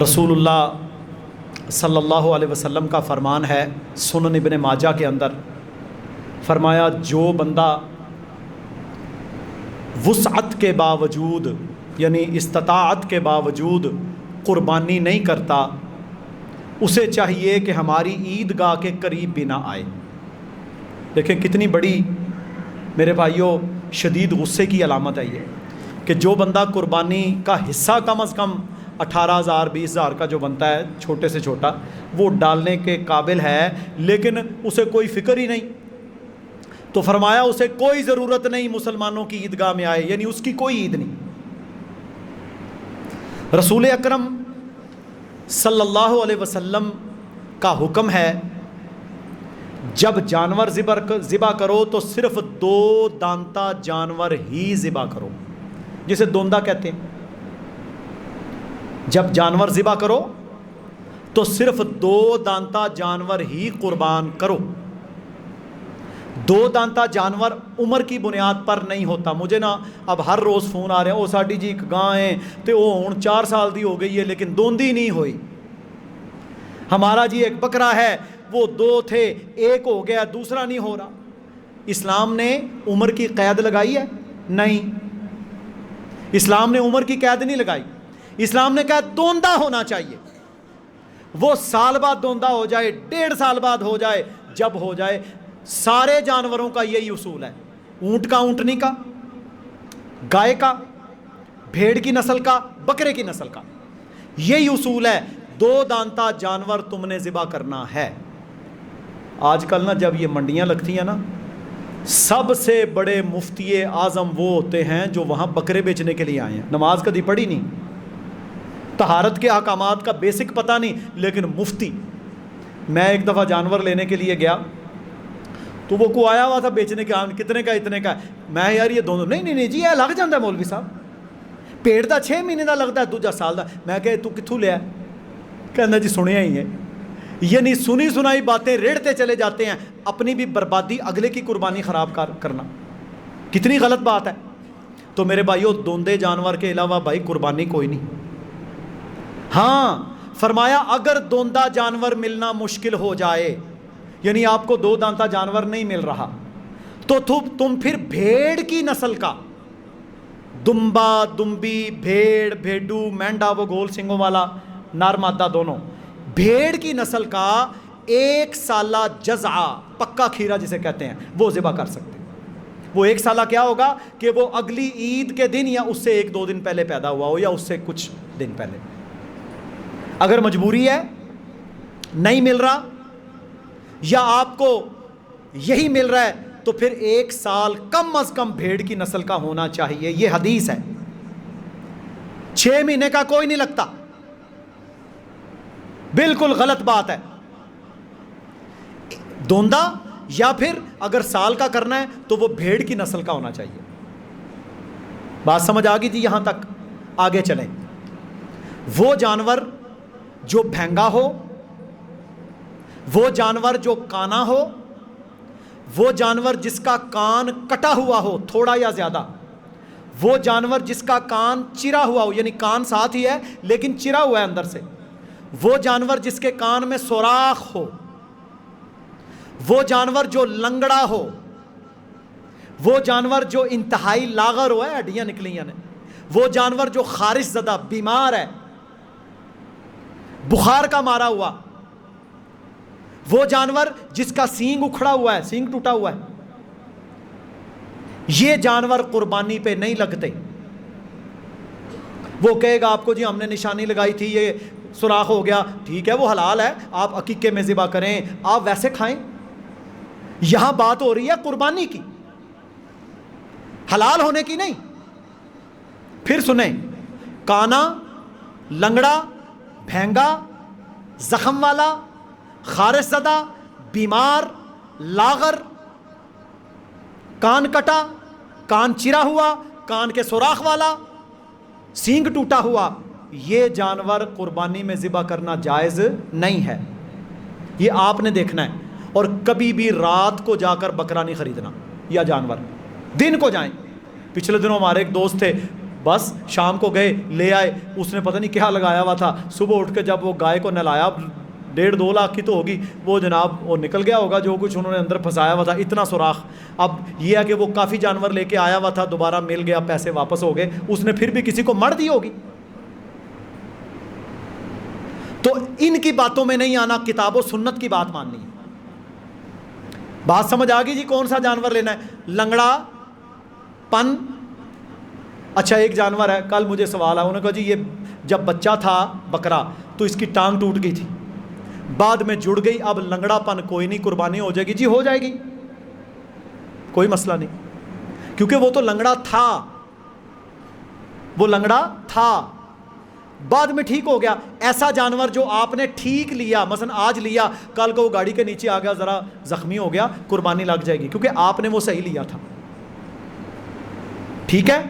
رسول اللہ صلی اللہ علیہ وسلم کا فرمان ہے سنن ابن ماجہ کے اندر، فرمایا جو بندہ وسعت کے باوجود یعنی استطاعت کے باوجود قربانی نہیں کرتا، اسے چاہیے کہ ہماری عیدگاہ کے قریب بھی نہ آئے۔ دیکھیں کتنی بڑی میرے بھائیوں شدید غصے کی علامت ہے یہ، کہ جو بندہ قربانی کا حصہ کم از کم 18,000 20,000 کا جو بنتا ہے چھوٹے سے چھوٹا، وہ ڈالنے کے قابل ہے، لیکن اسے کوئی فکر ہی نہیں، تو فرمایا اسے کوئی ضرورت نہیں مسلمانوں کی عیدگاہ میں آئے، یعنی اس کی کوئی عید نہیں۔ رسول اکرم صلی اللہ علیہ وسلم کا حکم ہے جب جانور ذبح کرو تو صرف 2 دانتا جانور ہی ذبح کرو، جسے دوندہ کہتے ہیں۔ جب جانور ذبح کرو تو صرف 2 دانتا جانور ہی قربان کرو۔ 2 دانتا جانور عمر کی بنیاد پر نہیں ہوتا۔ مجھے نا اب ہر روز فون آ رہے ہیں، او ساڈی جی ایک گاں ہے تے وہ ہن 4 سال دی ہو گئی ہے لیکن دوندی نہیں ہوئی، ہمارا جی ایک بکرا ہے وہ 2 تھے، ایک ہو گیا دوسرا نہیں ہو رہا۔ اسلام نے عمر کی قید لگائی ہے؟ نہیں، اسلام نے عمر کی قید نہیں لگائی۔ اسلام نے کہا دوندہ ہونا چاہیے، وہ سال بعد دوندہ ہو جائے، 1.5 سال بعد ہو جائے، جب ہو جائے۔ سارے جانوروں کا یہی اصول ہے، اونٹ کا اونٹنی کا، گائے کا، بھیڑ کی نسل کا، بکرے کی نسل کا، یہی اصول ہے، 2 دانتا جانور تم نے ذبح کرنا ہے۔ آج کل نا جب یہ منڈیاں لگتی ہیں نا، سب سے بڑے مفتی اعظم وہ ہوتے ہیں جو وہاں بکرے بیچنے کے لیے آئے ہیں، نماز کبھی پڑھی نہیں، طہارت کے احکامات کا بیسک پتہ نہیں، لیکن مفتی۔ میں ایک دفعہ جانور لینے کے لیے گیا تو وہ کو آیا ہوا تھا بیچنے کے، کتنے کا؟ اتنے کا۔ میں یار یہ دونوں نہیں جی یہ لگ جاتا ہے مولوی صاحب، پیڑ دا 6 مہینے دا لگتا ہے، دوجا سال دا۔ میں کہ تو کتھوں لیا؟ کہنا جی سنیا ہی ہے۔ یعنی سنی سنائی باتیں ریڑھتے چلے جاتے ہیں، اپنی بھی بربادی، اگلے کی قربانی خراب کرنا، کتنی غلط بات ہے۔ تو میرے بھائیو دوندے جانور کے علاوہ بھائی قربانی کوئی نہیں۔ ہاں فرمایا اگر دوندہ جانور ملنا مشکل ہو جائے، یعنی آپ کو 2 دانتا جانور نہیں مل رہا، تو تم پھر بھیڑ کی نسل کا، دمبا دمبی، بھیڑ بھیڈو، مینڈا وہ گول سنگوں والا، نر مادہ دونوں، بھیڑ کی نسل کا 1 سالہ جزعہ، پکا کھیرا جسے کہتے ہیں، وہ ذبح کر سکتے ہیں۔ وہ 1 سالہ کیا ہوگا کہ وہ اگلی عید کے دن یا اس سے 1-2 دن پہلے پیدا ہوا ہو، یا اس سے کچھ دن پہلے۔ اگر مجبوری ہے، نہیں مل رہا، یا آپ کو یہی مل رہا ہے، تو پھر 1 سال کم از کم بھیڑ کی نسل کا ہونا چاہیے، یہ حدیث ہے۔ 6 مہینے کا کوئی نہیں لگتا، بالکل غلط بات ہے۔ دوندہ یا پھر اگر سال کا کرنا ہے تو وہ بھیڑ کی نسل کا ہونا چاہیے۔ بات سمجھ آ گئی تھی یہاں تک؟ آگے چلیں۔ وہ جانور جو بھینگا ہو، وہ جانور جو کانا ہو، وہ جانور جس کا کان کٹا ہوا ہو تھوڑا یا زیادہ، وہ جانور جس کا کان چرا ہوا ہو، یعنی کان ساتھ ہی ہے لیکن چرا ہوا ہے اندر سے، وہ جانور جس کے کان میں سوراخ ہو، وہ جانور جو لنگڑا ہو، وہ جانور جو انتہائی لاغر ہو ہے، ہڈیاں نکلی ہیں، وہ جانور جو خارش زدہ بیمار ہے، بخار کا مارا ہوا، وہ جانور جس کا سینگ اکھڑا ہوا ہے، سینگ ٹوٹا ہوا ہے، یہ جانور قربانی پہ نہیں لگتے۔ وہ کہے گا آپ کو جی ہم نے نشانی لگائی تھی، یہ سوراخ ہو گیا، ٹھیک ہے وہ حلال ہے، آپ عقیقے میں ذبح کریں، آپ ویسے کھائیں۔ یہاں بات ہو رہی ہے قربانی کی، حلال ہونے کی نہیں۔ پھر سنیں، کانا، لنگڑا، بھینگا، زخم والا، خارش زدہ، بیمار، لاغر، کان کٹا، کان چرا ہوا، کان کے سوراخ والا، سینگ ٹوٹا ہوا، یہ جانور قربانی میں ذبح کرنا جائز نہیں ہے۔ یہ آپ نے دیکھنا ہے. اور کبھی بھی رات کو جا کر بکرا نہیں خریدنا یا جانور, دن کو جائیں. پچھلے دنوں ہمارے ایک دوست تھے, بس شام کو گئے, لے آئے, اس نے پتہ نہیں کیا لگایا ہوا تھا, صبح اٹھ کے جب وہ گائے کو نہلایا, 1.5-2 لاکھ کی تو ہوگی, وہ جناب وہ نکل گیا ہوگا جو کچھ انہوں نے اندر پھنسایا ہوا تھا, اتنا سوراخ. اب یہ ہے کہ وہ کافی جانور لے کے آیا ہوا تھا, دوبارہ مل گیا, پیسے واپس ہو گئے, اس نے پھر بھی کسی کو مر دی ہوگی. تو ان کی باتوں میں نہیں آنا, کتاب و سنت کی بات ماننی ہے. بات سمجھ آ گئی جی؟ کون سا جانور لینا ہے؟ لنگڑا, پن. اچھا ایک جانور ہے, کل مجھے سوال ہے, انہوں نے کہا جی یہ جب بچہ تھا بکرا تو اس کی ٹانگ ٹوٹ گئی تھی, بعد میں جڑ گئی, اب لنگڑا پن کوئی نہیں, قربانی ہو جائے گی. جی ہو جائے گی, کوئی مسئلہ نہیں, کیونکہ وہ تو لنگڑا تھا, وہ لنگڑا تھا, بعد میں ٹھیک ہو گیا. ایسا جانور جو آپ نے ٹھیک لیا, مثلا آج لیا, کل کو وہ گاڑی کے نیچے آ گیا, ذرا زخمی ہو گیا, قربانی لگ جائے گی, کیونکہ آپ نے وہ صحیح لیا تھا. ٹھیک ہے.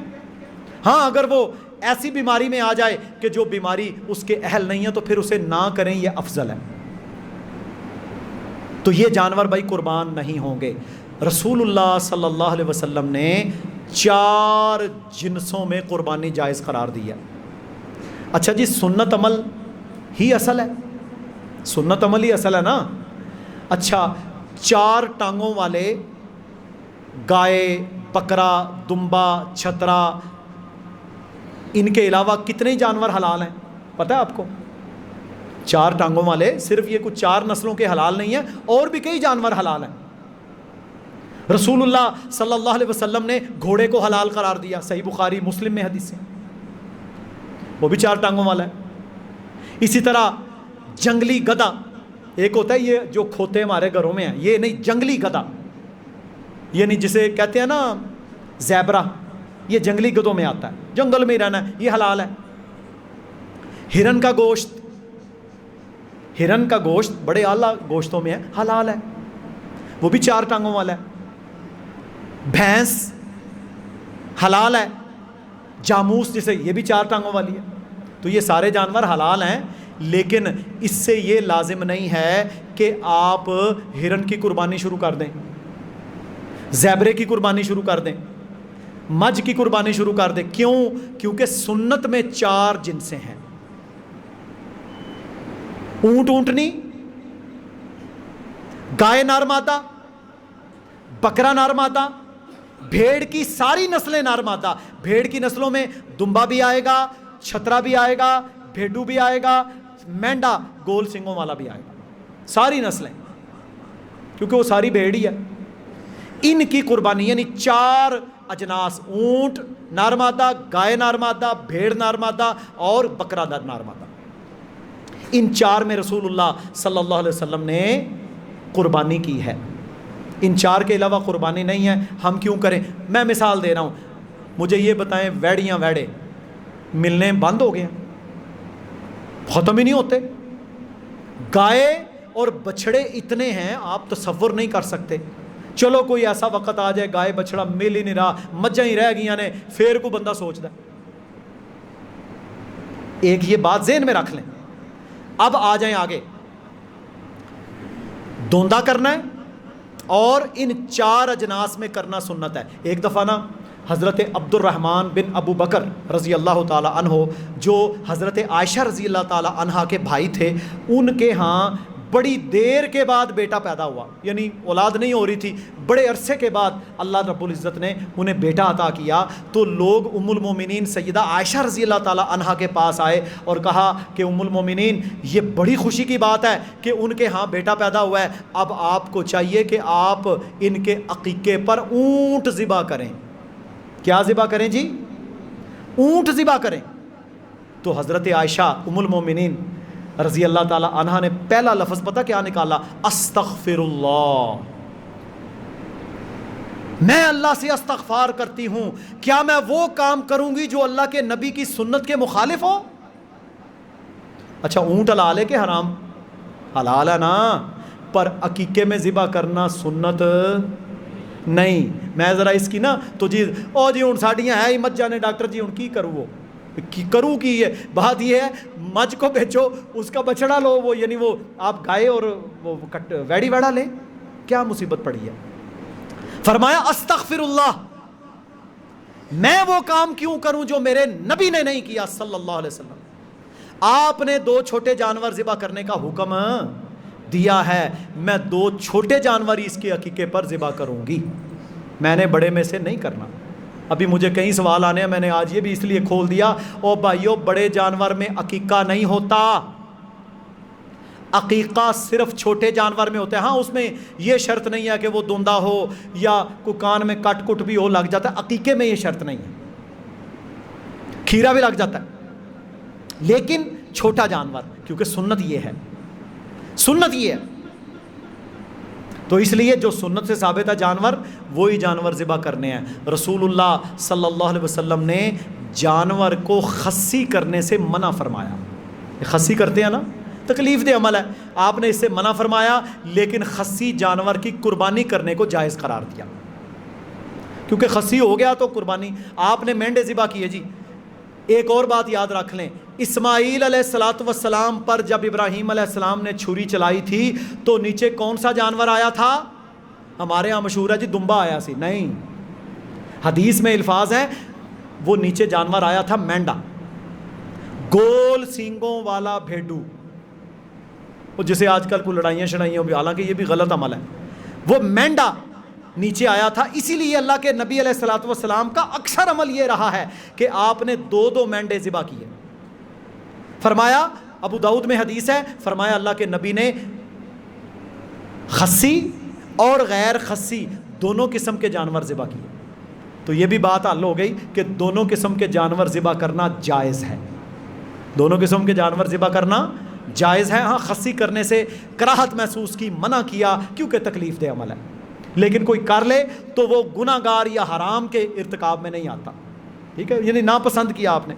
ہاں اگر وہ ایسی بیماری میں آ جائے کہ جو بیماری اس کے اہل نہیں ہے تو پھر اسے نہ کریں, یہ افضل ہے. تو یہ جانور بھائی قربان نہیں ہوں گے. رسول اللہ صلی اللہ علیہ وسلم نے 4 جنسوں میں قربانی جائز قرار دی ہے. اچھا جی, سنت عمل ہی اصل ہے, سنت عمل ہی اصل ہے نا. اچھا 4 ٹانگوں والے گائے, بکرا, دمبا, چھترا, ان کے علاوہ کتنے جانور حلال ہیں پتہ ہے آپ کو؟ 4 ٹانگوں والے, صرف یہ کچھ 4 نسلوں کے حلال نہیں ہیں, اور بھی کئی جانور حلال ہیں. رسول اللہ صلی اللہ علیہ وسلم نے گھوڑے کو حلال قرار دیا, صحیح بخاری مسلم میں حدیث ہے, وہ بھی 4 ٹانگوں والا ہے. اسی طرح جنگلی گدھا, ایک ہوتا ہے یہ جو کھوتے ہمارے گھروں میں ہیں, یہ نہیں, جنگلی گدھا, یہ نہیں جسے کہتے ہیں نا زیبرا, یہ جنگلی گدھوں میں آتا ہے, جنگل میں ہی رہنا ہے, یہ حلال ہے. ہرن کا گوشت, ہرن کا گوشت بڑے اعلیٰ گوشتوں میں ہے, حلال ہے, وہ بھی 4 ٹانگوں والا ہے. بھینس حلال ہے, جاموس جسے, یہ بھی 4 ٹانگوں والی ہے. تو یہ سارے جانور حلال ہیں, لیکن اس سے یہ لازم نہیں ہے کہ آپ ہرن کی قربانی شروع کر دیں, زیبرے کی قربانی شروع کر دیں, مجھ کی قربانی شروع کر دیں. کیوں؟ کیونکہ سنت میں 4 جنسیں ہیں. اونٹ اونٹنی, گائے نر مادہ, بکرا نر مادہ, بھیڑ کی ساری نسلیں نر مادہ. بھیڑ کی نسلوں میں دمبا بھی آئے گا, چھترا بھی آئے گا, بھیڈو بھی آئے گا, مینڈا گول سنگوں والا بھی آئے گا, ساری نسلیں, کیونکہ وہ ساری بھیڑ ہی ہے. ان کی قربانی یعنی 4 اجناس, اونٹ نر مادہ, گائے نر مادہ, بھیڑ نر مادہ اور بکرا نر مادہ, ان 4 میں رسول اللہ صلی اللہ علیہ وسلم نے قربانی کی ہے. ان 4 کے علاوہ قربانی نہیں ہے. ہم کیوں کریں؟ میں مثال دے رہا ہوں, مجھے یہ بتائیں, ویڑیاں ویڑے ملنے بند ہو گئے ہیں, ختم ہی نہیں ہوتے. گائے اور بچھڑے اتنے ہیں آپ تصور نہیں کر سکتے. چلو کوئی ایسا وقت آ جائے گائے بچھڑا مل ہی نہیں رہا, مجھیں ہی رہ گئی نے, پھر کو بندہ سوچتا ہے. ایک یہ بات ذہن میں رکھ لیں. اب آ جائیں آگے, دوندا کرنا ہے اور ان 4 اجناس میں کرنا سنت ہے. ایک دفعہ نا حضرت عبد الرحمن بن ابو بکر رضی اللہ تعالی عنہ, جو حضرت عائشہ رضی اللہ تعالی عنہا کے بھائی تھے, ان کے ہاں بڑی دیر کے بعد بیٹا پیدا ہوا, یعنی اولاد نہیں ہو رہی تھی, بڑے عرصے کے بعد اللہ رب العزت نے انہیں بیٹا عطا کیا. تو لوگ ام المومنین سیدہ عائشہ رضی اللہ تعالی عنہا کے پاس آئے اور کہا کہ ام المومنین یہ بڑی خوشی کی بات ہے کہ ان کے ہاں بیٹا پیدا ہوا ہے, اب آپ کو چاہیے کہ آپ ان کے عقیقے پر اونٹ ذبح کریں. کیا ذبح کریں جی؟ اونٹ ذبح کریں. تو حضرت عائشہ ام المومنین رضی اللہ تعالی عنہا نے پہلا لفظ پتہ کیا نکالا؟ استغفر اللہ, میں اللہ سے استغفار کرتی ہوں, کیا میں وہ کام کروں گی جو اللہ کے نبی کی سنت کے مخالف ہو؟ اچھا اونٹ حلال ہے کہ حرام؟ حلال ہے نا, پر عقیقے میں ذبح کرنا سنت نہیں. میں ذرا اس کی نا تو جی او جی ہوں ساڑیاں ہے ہی مت جانے ڈاکٹر جی ہوں کی کروں, وہ کروں کی ہے بات یہ ہے، مجھ کو بیچو، اس کا بچڑا لو، وہ یعنی وہ آپ گائے اور وہ ویڑی ویڑا لیں، کیا مصیبت پڑی ہے؟ فرمایا استغفر اللہ، میں وہ کام کیوں کروں جو میرے نبی نے نہیں کیا صلی اللہ علیہ وسلم۔ آپ نے 2 چھوٹے جانور ذبح کرنے کا حکم دیا ہے، میں 2 چھوٹے جانور اس کے عقیقے پر ذبح کروں گی، میں نے بڑے میں سے نہیں کرنا۔ ابھی مجھے کئی سوال آنے ہیں، میں نے آج یہ بھی اس لیے کھول دیا، او بھائیو بڑے جانور میں عقیقہ نہیں ہوتا، عقیقہ صرف چھوٹے جانور میں ہوتا ہے۔ ہاں اس میں یہ شرط نہیں ہے کہ وہ دھندا ہو یا کوئی کان میں کٹ کٹ بھی ہو لگ جاتا ہے، عقیقے میں یہ شرط نہیں ہے، کھیرا بھی لگ جاتا ہے، لیکن چھوٹا جانور، کیونکہ سنت یہ ہے، سنت یہ ہے، تو اس لیے جو سنت سے ثابت ہے جانور، وہی جانور ذبح کرنے ہیں۔ رسول اللہ صلی اللہ علیہ وسلم نے جانور کو خصی کرنے سے منع فرمایا، خصی کرتے ہیں نا، تکلیف دہ عمل ہے، آپ نے اس سے منع فرمایا، لیکن خصی جانور کی قربانی کرنے کو جائز قرار دیا، کیونکہ خصی ہو گیا تو قربانی۔ آپ نے مینڈے ذبح کیے جی، ایک اور بات یاد رکھ لیں، اسماعیل علیہ السلام پر جب ابراہیم علیہ السلام نے چھری چلائی تھی تو نیچے کون سا جانور آیا تھا؟ ہمارے ہاں مشہور ہے جی دمبا آیا سی، نہیں، حدیث میں الفاظ ہیں وہ نیچے جانور آیا تھا مینڈا، گول سینگوں والا بھیڈو، وہ جسے آج کل کو لڑائیاں شڑائیاں بھی، حالانکہ یہ بھی غلط عمل ہے، وہ مینڈا نیچے آیا تھا۔ اسی لیے اللہ کے نبی علیہ الصلوۃ والسلام کا اکثر عمل یہ رہا ہے کہ آپ نے 2 مینڈے ذبح کیے۔ فرمایا، ابو داؤد میں حدیث ہے، فرمایا اللہ کے نبی نے خصی اور غیر خصی دونوں قسم کے جانور ذبح کیے، تو یہ بھی بات حل ہو گئی کہ دونوں قسم کے جانور ذبح کرنا جائز ہے، دونوں قسم کے جانور ذبح کرنا جائز ہے۔ ہاں خصی کرنے سے کراہت محسوس کی، منع کیا، کیونکہ تکلیف دہ عمل ہے، لیکن کوئی کر لے تو وہ گناہ گار یا حرام کے ارتکاب میں نہیں آتا، ٹھیک ہے، یعنی ناپسند کیا آپ نے۔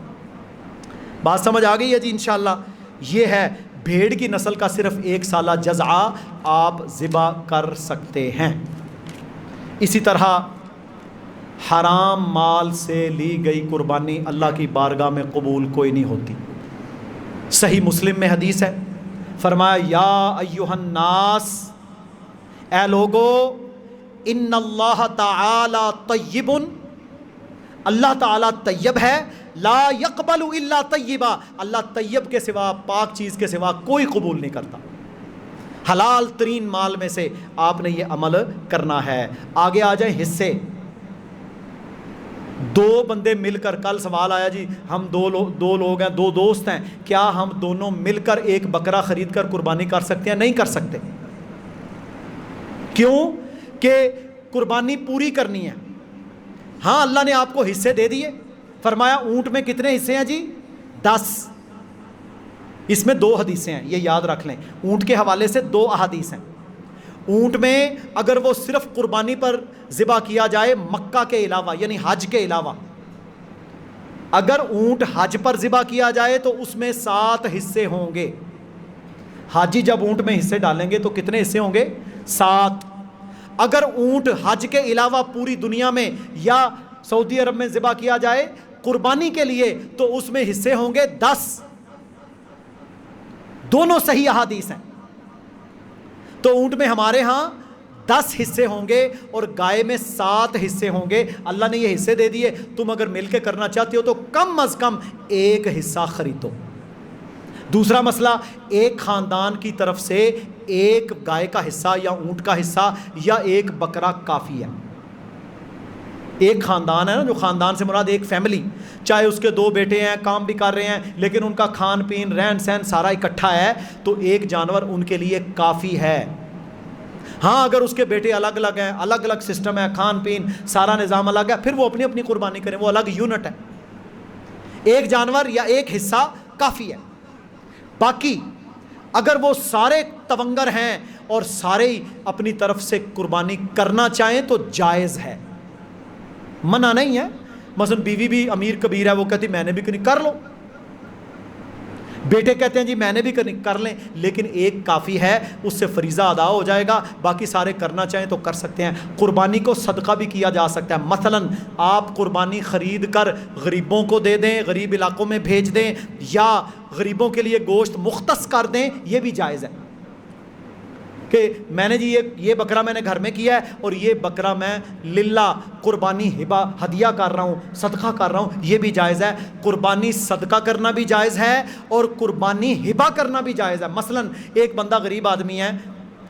بات سمجھ آ گئی ہے جی انشاءاللہ؟ یہ ہے بھیڑ کی نسل کا صرف 1 سالہ جزعہ آپ ذبح کر سکتے ہیں۔ اسی طرح حرام مال سے لی گئی قربانی اللہ کی بارگاہ میں قبول کوئی نہیں ہوتی۔ صحیح مسلم میں حدیث ہے، فرمایا یا ایھا الناس، اے لوگو، ان اللہ تعالی طیب، اللہ تعالیٰ طیب ہے، لا یقبل الا طیبا، اللہ طیب کے سوا، پاک چیز کے سوا کوئی قبول نہیں کرتا۔ حلال ترین مال میں سے آپ نے یہ عمل کرنا ہے۔ آگے آ جائیں حصے۔ 2 بندے مل کر، کل سوال آیا جی ہم 2 لوگ ہیں، 2 دوست ہیں، کیا ہم دونوں مل کر ایک بکرا خرید کر قربانی کر سکتے ہیں؟ نہیں کر سکتے۔ کیوں؟ کہ قربانی پوری کرنی ہے۔ ہاں اللہ نے آپ کو حصے دے دیے، فرمایا اونٹ میں کتنے حصے ہیں جی؟ 10۔ اس میں 2 حدیثیں ہیں، یہ یاد رکھ لیں، اونٹ کے حوالے سے 2 احادیث ہیں۔ اونٹ میں اگر وہ صرف قربانی پر ذبح کیا جائے مکہ کے علاوہ، یعنی حج کے علاوہ، اگر اونٹ حج پر ذبح کیا جائے تو اس میں 7 حصے ہوں گے۔ حاجی جب اونٹ میں حصے ڈالیں گے تو کتنے حصے ہوں گے؟ 7۔ اگر اونٹ حج کے علاوہ پوری دنیا میں یا سعودی عرب میں ذبح کیا جائے قربانی کے لیے تو اس میں حصے ہوں گے 10۔ دونوں صحیح احادیث ہیں۔ تو اونٹ میں ہمارے ہاں 10 حصے ہوں گے اور گائے میں 7 حصے ہوں گے۔ اللہ نے یہ حصے دے دیے، تم اگر مل کے کرنا چاہتے ہو تو کم از کم 1 حصہ خریدو۔ دوسرا مسئلہ، ایک خاندان کی طرف سے ایک گائے کا حصہ یا اونٹ کا حصہ یا ایک بکرا کافی ہے۔ ایک خاندان ہے نا، جو خاندان سے مراد ایک فیملی، چاہے اس کے 2 بیٹے ہیں، کام بھی کر رہے ہیں، لیکن ان کا کھان پین رہن سہن سارا اکٹھا ہے، تو ایک جانور ان کے لیے کافی ہے۔ ہاں اگر اس کے بیٹے الگ الگ ہیں، الگ الگ سسٹم ہے، کھان پین سارا نظام الگ ہے، پھر وہ اپنی اپنی قربانی کریں، وہ الگ یونٹ ہے۔ ایک جانور یا ایک حصہ کافی ہے۔ باقی اگر وہ سارے تونگر ہیں اور سارے اپنی طرف سے قربانی کرنا چاہیں تو جائز ہے، منع نہیں ہے۔ مثلا بیوی بھی امیر کبیر ہے، وہ کہتی میں نے بھی کر لو، بیٹے کہتے ہیں جی میں نے بھی کر لیں، لیکن ایک کافی ہے، اس سے فریضہ ادا ہو جائے گا، باقی سارے کرنا چاہیں تو کر سکتے ہیں۔ قربانی کو صدقہ بھی کیا جا سکتا ہے، مثلا آپ قربانی خرید کر غریبوں کو دے دیں، غریب علاقوں میں بھیج دیں، یا غریبوں کے لیے گوشت مختص کر دیں، یہ بھی جائز ہے کہ میں نے جی یہ بکرا میں نے گھر میں کیا ہے اور یہ بکرا میں للہ قربانی ہبہ ہدیہ کر رہا ہوں، صدقہ کر رہا ہوں، یہ بھی جائز ہے۔ قربانی صدقہ کرنا بھی جائز ہے اور قربانی ہبہ کرنا بھی جائز ہے۔ مثلا ایک بندہ غریب آدمی ہے،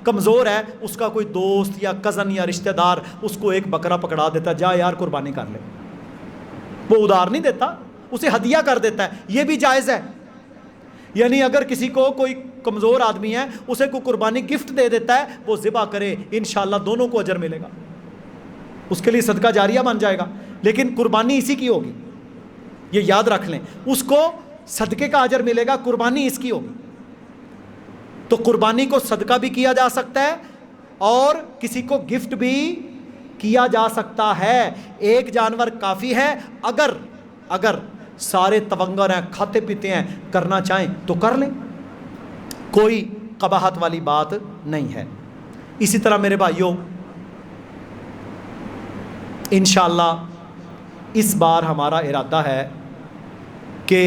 کمزور ہے، اس کا کوئی دوست یا کزن یا رشتہ دار اس کو ایک بکرا پکڑا دیتا، جا یار قربانی کر لے، وہ ادھار نہیں دیتا، اسے ہدیہ کر دیتا ہے، یہ بھی جائز ہے۔ یعنی اگر کسی کو کوئی کمزور آدمی ہے، اسے کوئی قربانی گفٹ دے دیتا ہے، وہ ذبح کرے، انشاءاللہ دونوں کو اجر ملے گا، اس کے لیے صدقہ جاریہ بن جائے گا، لیکن قربانی اسی کی ہوگی، یہ یاد رکھ لیں، اس کو صدقے کا اجر ملے گا، قربانی اس کی ہوگی۔ تو قربانی کو صدقہ بھی کیا جا سکتا ہے اور کسی کو گفٹ بھی کیا جا سکتا ہے۔ ایک جانور کافی ہے، اگر سارے تونگر ہیں، کھاتے پیتے ہیں، کرنا چاہیں تو کر لیں، کوئی قباحت والی بات نہیں ہے۔ اسی طرح میرے بھائیوں، انشاءاللہ اس بار ہمارا ارادہ ہے کہ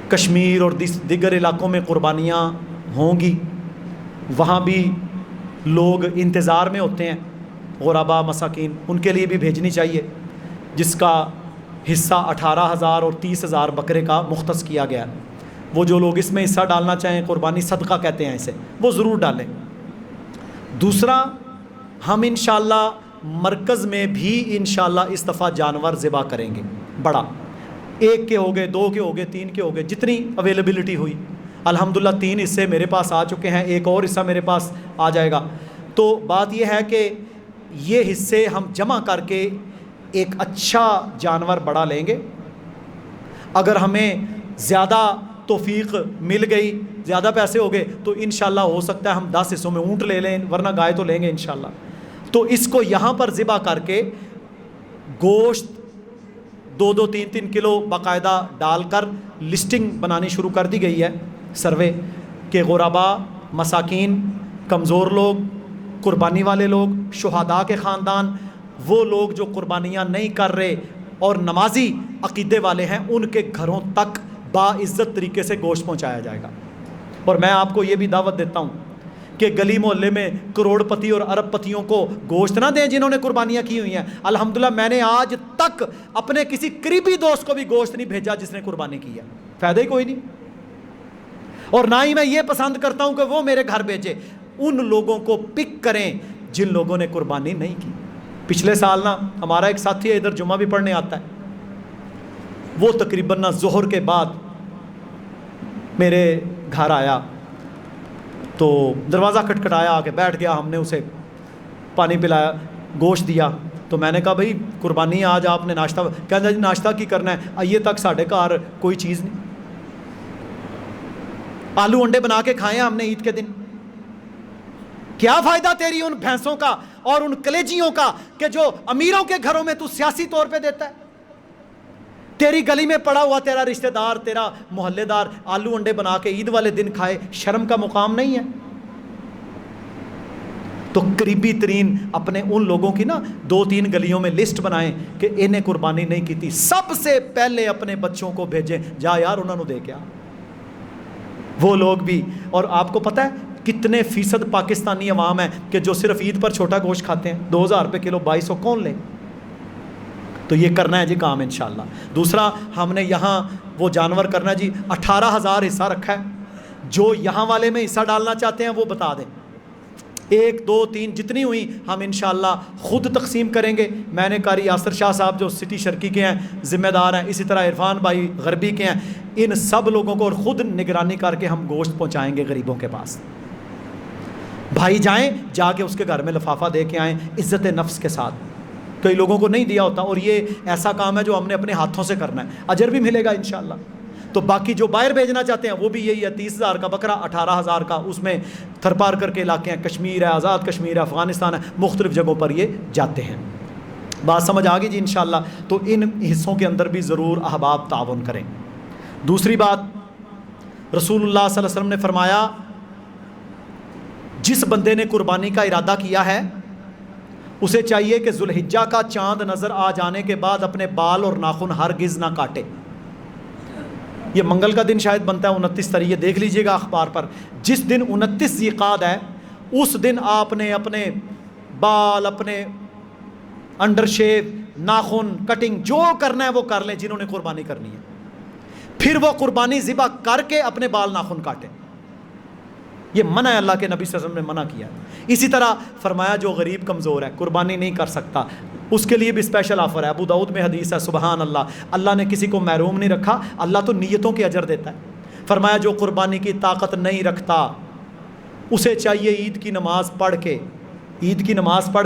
کشمیر اور دیگر علاقوں میں قربانیاں ہوں گی، وہاں بھی لوگ انتظار میں ہوتے ہیں، غربا مساکین، ان کے لیے بھی بھیجنی چاہیے، جس کا حصہ 18,000 اور 30,000 بکرے کا مختص کیا گیا ہے۔ وہ جو لوگ اس میں حصہ ڈالنا چاہیں، قربانی صدقہ کہتے ہیں اسے، وہ ضرور ڈالیں۔ دوسرا، ہم انشاءاللہ مرکز میں بھی انشاءاللہ اس دفعہ جانور ذبح کریں گے، بڑا، 1 کے ہو گئے، 2 کے ہو گئے، 3 کے ہو گئے، جتنی اویلیبلٹی ہوئی۔ الحمدللہ 3 حصے میرے پاس آ چکے ہیں، ایک اور حصہ میرے پاس آ جائے گا۔ تو بات یہ ہے کہ یہ حصے ہم جمع کر کے ایک اچھا جانور بڑا لیں گے۔ اگر ہمیں زیادہ توفیق مل گئی، زیادہ پیسے ہو گئے، تو انشاءاللہ ہو سکتا ہے ہم 10 حصوں میں اونٹ لے لیں، ورنہ گائے تو لیں گے انشاءاللہ۔ تو اس کو یہاں پر ذبح کر کے گوشت 2-2 3-3 کلو باقاعدہ ڈال کر لسٹنگ بنانی شروع کر دی گئی ہے، سروے، کہ غربا، مساکین، کمزور لوگ، قربانی والے لوگ، شہداء کے خاندان، وہ لوگ جو قربانیاں نہیں کر رہے اور نمازی عقیدے والے ہیں، ان کے گھروں تک باعزت طریقے سے گوشت پہنچایا جائے گا۔ اور میں آپ کو یہ بھی دعوت دیتا ہوں کہ گلی محلے میں کروڑ پتی اور ارب پتیوں کو گوشت نہ دیں جنہوں نے قربانیاں کی ہوئی ہیں۔ الحمدللہ میں نے آج تک اپنے کسی قریبی دوست کو بھی گوشت نہیں بھیجا جس نے قربانی کی ہے، فائدہ ہی کوئی نہیں، اور نہ ہی میں یہ پسند کرتا ہوں کہ وہ میرے گھر بھیجے۔ ان لوگوں کو پک کریں جن لوگوں نے قربانی نہیں کی۔ پچھلے سال نا ہمارا ایک ساتھی ہے، ادھر جمعہ بھی پڑھنے آتا ہے، وہ تقریباً ظہر کے بعد میرے گھر آیا تو دروازہ کھٹکھٹایا، آ کے بیٹھ گیا، ہم نے اسے پانی پلایا، گوشت دیا، تو میں نے کہا بھائی قربانی آج آپ نے ناشتہ، کہنا جی ناشتہ کی کرنا ہے، آئیے تک ساڑھے گھر کوئی چیز نہیں، آلو انڈے بنا کے کھائے ہم نے عید کے دن۔ کیا فائدہ تیری ان بھینسوں کا اور ان کلیجیوں کا کہ جو امیروں کے گھروں میں تو سیاسی طور پہ دیتا ہے؟ تیری گلی میں پڑا ہوا تیرا رشتہ دار، تیرا محلے دار آلو انڈے بنا کے عید والے دن کھائے، شرم کا مقام نہیں ہے؟ تو قریبی ترین اپنے ان لوگوں کی نا 2-3 گلیوں میں لسٹ بنائیں کہ انہیں قربانی نہیں کی تھی، سب سے پہلے اپنے بچوں کو بھیجیں، جا یار انہوں نے دے کے آ، وہ لوگ بھی۔ اور آپ کو پتہ ہے کتنے فیصد پاکستانی عوام ہیں کہ جو صرف عید پر چھوٹا گوشت کھاتے ہیں؟ 2,000 روپے کلو، 2,200 کون لے؟ تو یہ کرنا ہے جی کام انشاءاللہ۔ دوسرا، ہم نے یہاں وہ جانور کرنا ہے جی، 18,000 حصہ رکھا ہے، جو یہاں والے میں حصہ ڈالنا چاہتے ہیں وہ بتا دیں، 1 2 3 جتنی ہوئی ہم انشاءاللہ خود تقسیم کریں گے۔ میں نے قاری یاسر شاہ صاحب جو سٹی شرکی کے ہیں ذمہ دار ہیں، اسی طرح عرفان بھائی غربی کے ہیں، ان سب لوگوں کو اور خود نگرانی کر کے ہم گوشت پہنچائیں گے غریبوں کے پاس۔ بھائی جائیں، جا کے اس کے گھر میں لفافہ دے کے آئیں عزت نفس کے ساتھ، کئی لوگوں کو نہیں دیا ہوتا، اور یہ ایسا کام ہے جو ہم نے اپنے ہاتھوں سے کرنا ہے، اجر بھی ملے گا انشاءاللہ۔ تو باقی جو باہر بھیجنا چاہتے ہیں وہ بھی یہی ہے، 30,000 کا بکرا، 18,000 کا، اس میں تھر پار کر کے علاقے ہیں، کشمیر ہے، آزاد کشمیر ہے، افغانستان ہے، مختلف جگہوں پر یہ جاتے ہیں۔ بات سمجھ آ گئی جی انشاءاللہ۔ تو ان حصوں کے اندر بھی ضرور احباب تعاون کریں۔ دوسری بات، رسول اللہ صلی اللہ علیہ وسلم نے فرمایا جس بندے نے قربانی کا ارادہ کیا ہے اسے چاہیے کہ ذوالحجہ کا چاند نظر آ جانے کے بعد اپنے بال اور ناخن ہرگز نہ کاٹے۔ یہ منگل کا دن شاید بنتا ہے 29 تاریخ، یہ دیکھ لیجئے گا اخبار پر، جس دن 29 ذی القعدہ ہے اس دن آپ نے اپنے بال، اپنے انڈر شیو، ناخن کٹنگ جو کرنا ہے وہ کر لیں جنہوں نے قربانی کرنی ہے، پھر وہ قربانی ذبح کر کے اپنے بال ناخن کاٹیں۔ یہ منع ہے، اللہ کے نبی صلی اللہ علیہ وسلم نے منع کیا ہے۔ اسی طرح فرمایا جو غریب کمزور ہے قربانی نہیں کر سکتا اس کے لیے بھی اسپیشل آفر ہے۔ ابو داؤد میں حدیث ہے، سبحان اللہ، اللہ نے کسی کو محروم نہیں رکھا، اللہ تو نیتوں کے اجر دیتا ہے۔ فرمایا جو قربانی کی طاقت نہیں رکھتا اسے چاہیے عید کی نماز پڑھ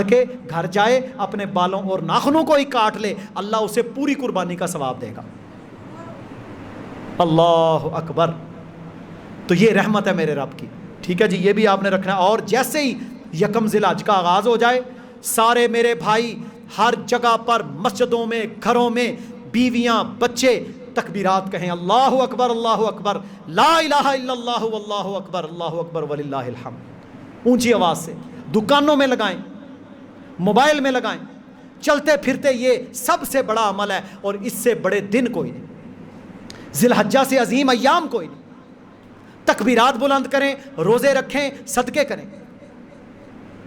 کے گھر جائے، اپنے بالوں اور ناخنوں کو ہی کاٹ لے، اللہ اسے پوری قربانی کا ثواب دے گا۔ اللہ اکبر۔ تو یہ رحمت ہے میرے رب کی، ٹھیک ہے جی، یہ بھی آپ نے رکھنا ہے۔ اور جیسے ہی یکم ذی الحج کا آغاز ہو جائے، سارے میرے بھائی ہر جگہ پر، مسجدوں میں، گھروں میں، بیویاں، بچے تکبیرات کہیں، اللہ اکبر اللہ اکبر، لا الہ الا اللہ واللہ اکبر، اللہ اکبر وللہ الحمد، اونچی آواز سے۔ دکانوں میں لگائیں، موبائل میں لگائیں، چلتے پھرتے، یہ سب سے بڑا عمل ہے، اور اس سے بڑے دن کوئی نہیں، ذی الحجہ سے عظیم ایام کوئی نہیں۔ تکبیرات بلند کریں، روزے رکھیں، صدقے کریں۔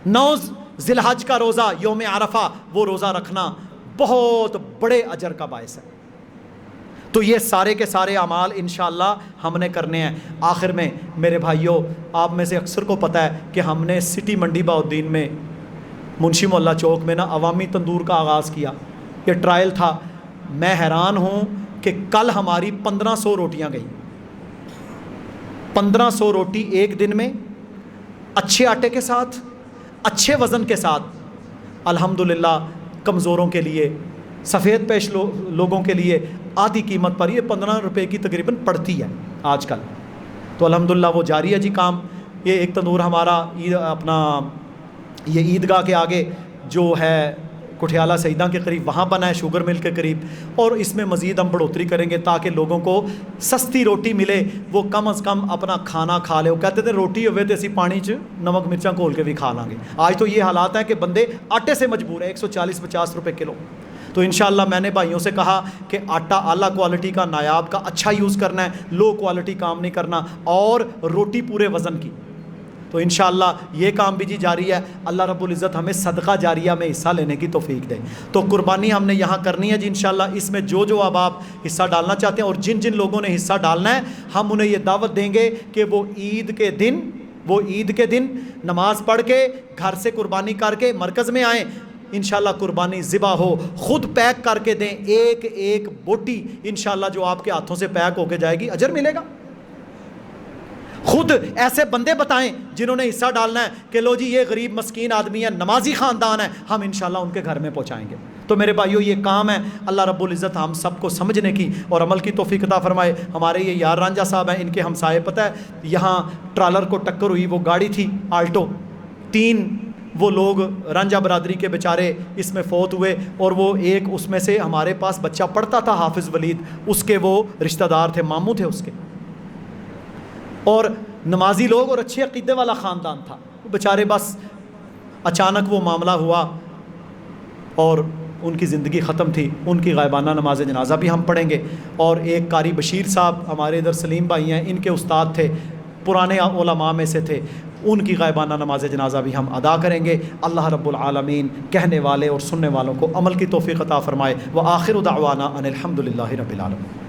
9 ذی الحج کا روزہ، یوم عرفہ، وہ روزہ رکھنا بہت بڑے اجر کا باعث ہے۔ تو یہ سارے کے سارے اعمال انشاءاللہ ہم نے کرنے ہیں۔ آخر میں میرے بھائیوں، آپ میں سے اکثر کو پتہ ہے کہ ہم نے سٹی منڈی بہاؤالدین میں، منشی محلہ چوک میں عوامی تندور کا آغاز کیا۔ یہ ٹرائل تھا۔ میں حیران ہوں کہ کل ہماری 1500 روٹیاں گئیں، 1500 روٹی ایک دن میں، اچھے آٹے کے ساتھ، اچھے وزن کے ساتھ، الحمدللہ کمزوروں کے لیے، سفید پیش لوگوں کے لیے آدھی قیمت پر، یہ 15 روپے کی تقریباً پڑتی ہے آج کل۔ تو الحمدللہ وہ جاری ہے جی کام۔ یہ ایک تندور ہمارا یہ عیدگاہ کے آگے جو ہے کٹھیالہ سیدہ کے قریب، وہاں بنا ہے، شوگر مل کے قریب، اور اس میں مزید ہم بڑھوتری کریں گے تاکہ لوگوں کو سستی روٹی ملے، وہ کم از کم اپنا کھانا کھا لے۔ وہ کہتے تھے روٹی ہوئے تو اسی پانی نمک مرچاں گھول کے بھی کھا لیں گے۔ آج تو یہ حالات ہیں کہ بندے آٹے سے مجبور ہے، 140-50 روپے کلو۔ تو انشاءاللہ میں نے بھائیوں سے کہا کہ آٹا اعلیٰ کوالٹی کا، نایاب کا، اچھا یوز کرنا ہے، لو کوالٹی کام نہیں کرنا، اور روٹی پورے وزن کی۔ تو انشاءاللہ یہ کام بھی جی جاری ہے۔ اللہ رب العزت ہمیں صدقہ جاریہ میں حصہ لینے کی توفیق دے۔ تو قربانی ہم نے یہاں کرنی ہے جی انشاءاللہ۔ اس میں جو اب آپ حصہ ڈالنا چاہتے ہیں، اور جن لوگوں نے حصہ ڈالنا ہے، ہم انہیں یہ دعوت دیں گے کہ وہ عید کے دن نماز پڑھ کے گھر سے قربانی کر کے مرکز میں آئیں، انشاءاللہ قربانی ذبح ہو، خود پیک کر کے دیں، ایک بوٹی انشاءاللہ جو آپ کے ہاتھوں سے پیک ہو کے جائے گی، اجر ملے گا۔ خود ایسے بندے بتائیں جنہوں نے حصہ ڈالنا ہے کہ لو جی یہ غریب مسکین آدمی ہے، نمازی خاندان ہے، ہم انشاءاللہ ان کے گھر میں پہنچائیں گے۔ تو میرے بھائیو یہ کام ہے، اللہ رب العزت ہم سب کو سمجھنے کی اور عمل کی توفیق عطا فرمائے۔ ہمارے یہ یار رانجھا صاحب ہیں، ان کے ہمسائے پتہ ہے یہاں ٹرالر کو ٹکر ہوئی، وہ گاڑی تھی آلٹو، 3 وہ لوگ رانجھا برادری کے بیچارے اس میں فوت ہوئے، اور وہ ایک اس میں سے ہمارے پاس بچہ پڑھتا تھا، حافظ ولید، اس کے وہ رشتہ دار تھے، ماموں تھے اس کے، اور نمازی لوگ اور اچھے عقیدے والا خاندان تھا۔ بیچارے بس اچانک وہ معاملہ ہوا اور ان کی زندگی ختم تھی۔ ان کی غائبانہ نماز جنازہ بھی ہم پڑھیں گے، اور ایک قاری بشیر صاحب ہمارے ادھر سلیم بھائی ہیں، ان کے استاد تھے، پرانے علماء میں سے تھے، ان کی غائبانہ نماز جنازہ بھی ہم ادا کریں گے۔ اللہ رب العالمین کہنے والے اور سننے والوں کو عمل کی توفیق عطا فرمائے۔ وآخر دعوانا ان الحمد للہ رب العالمین۔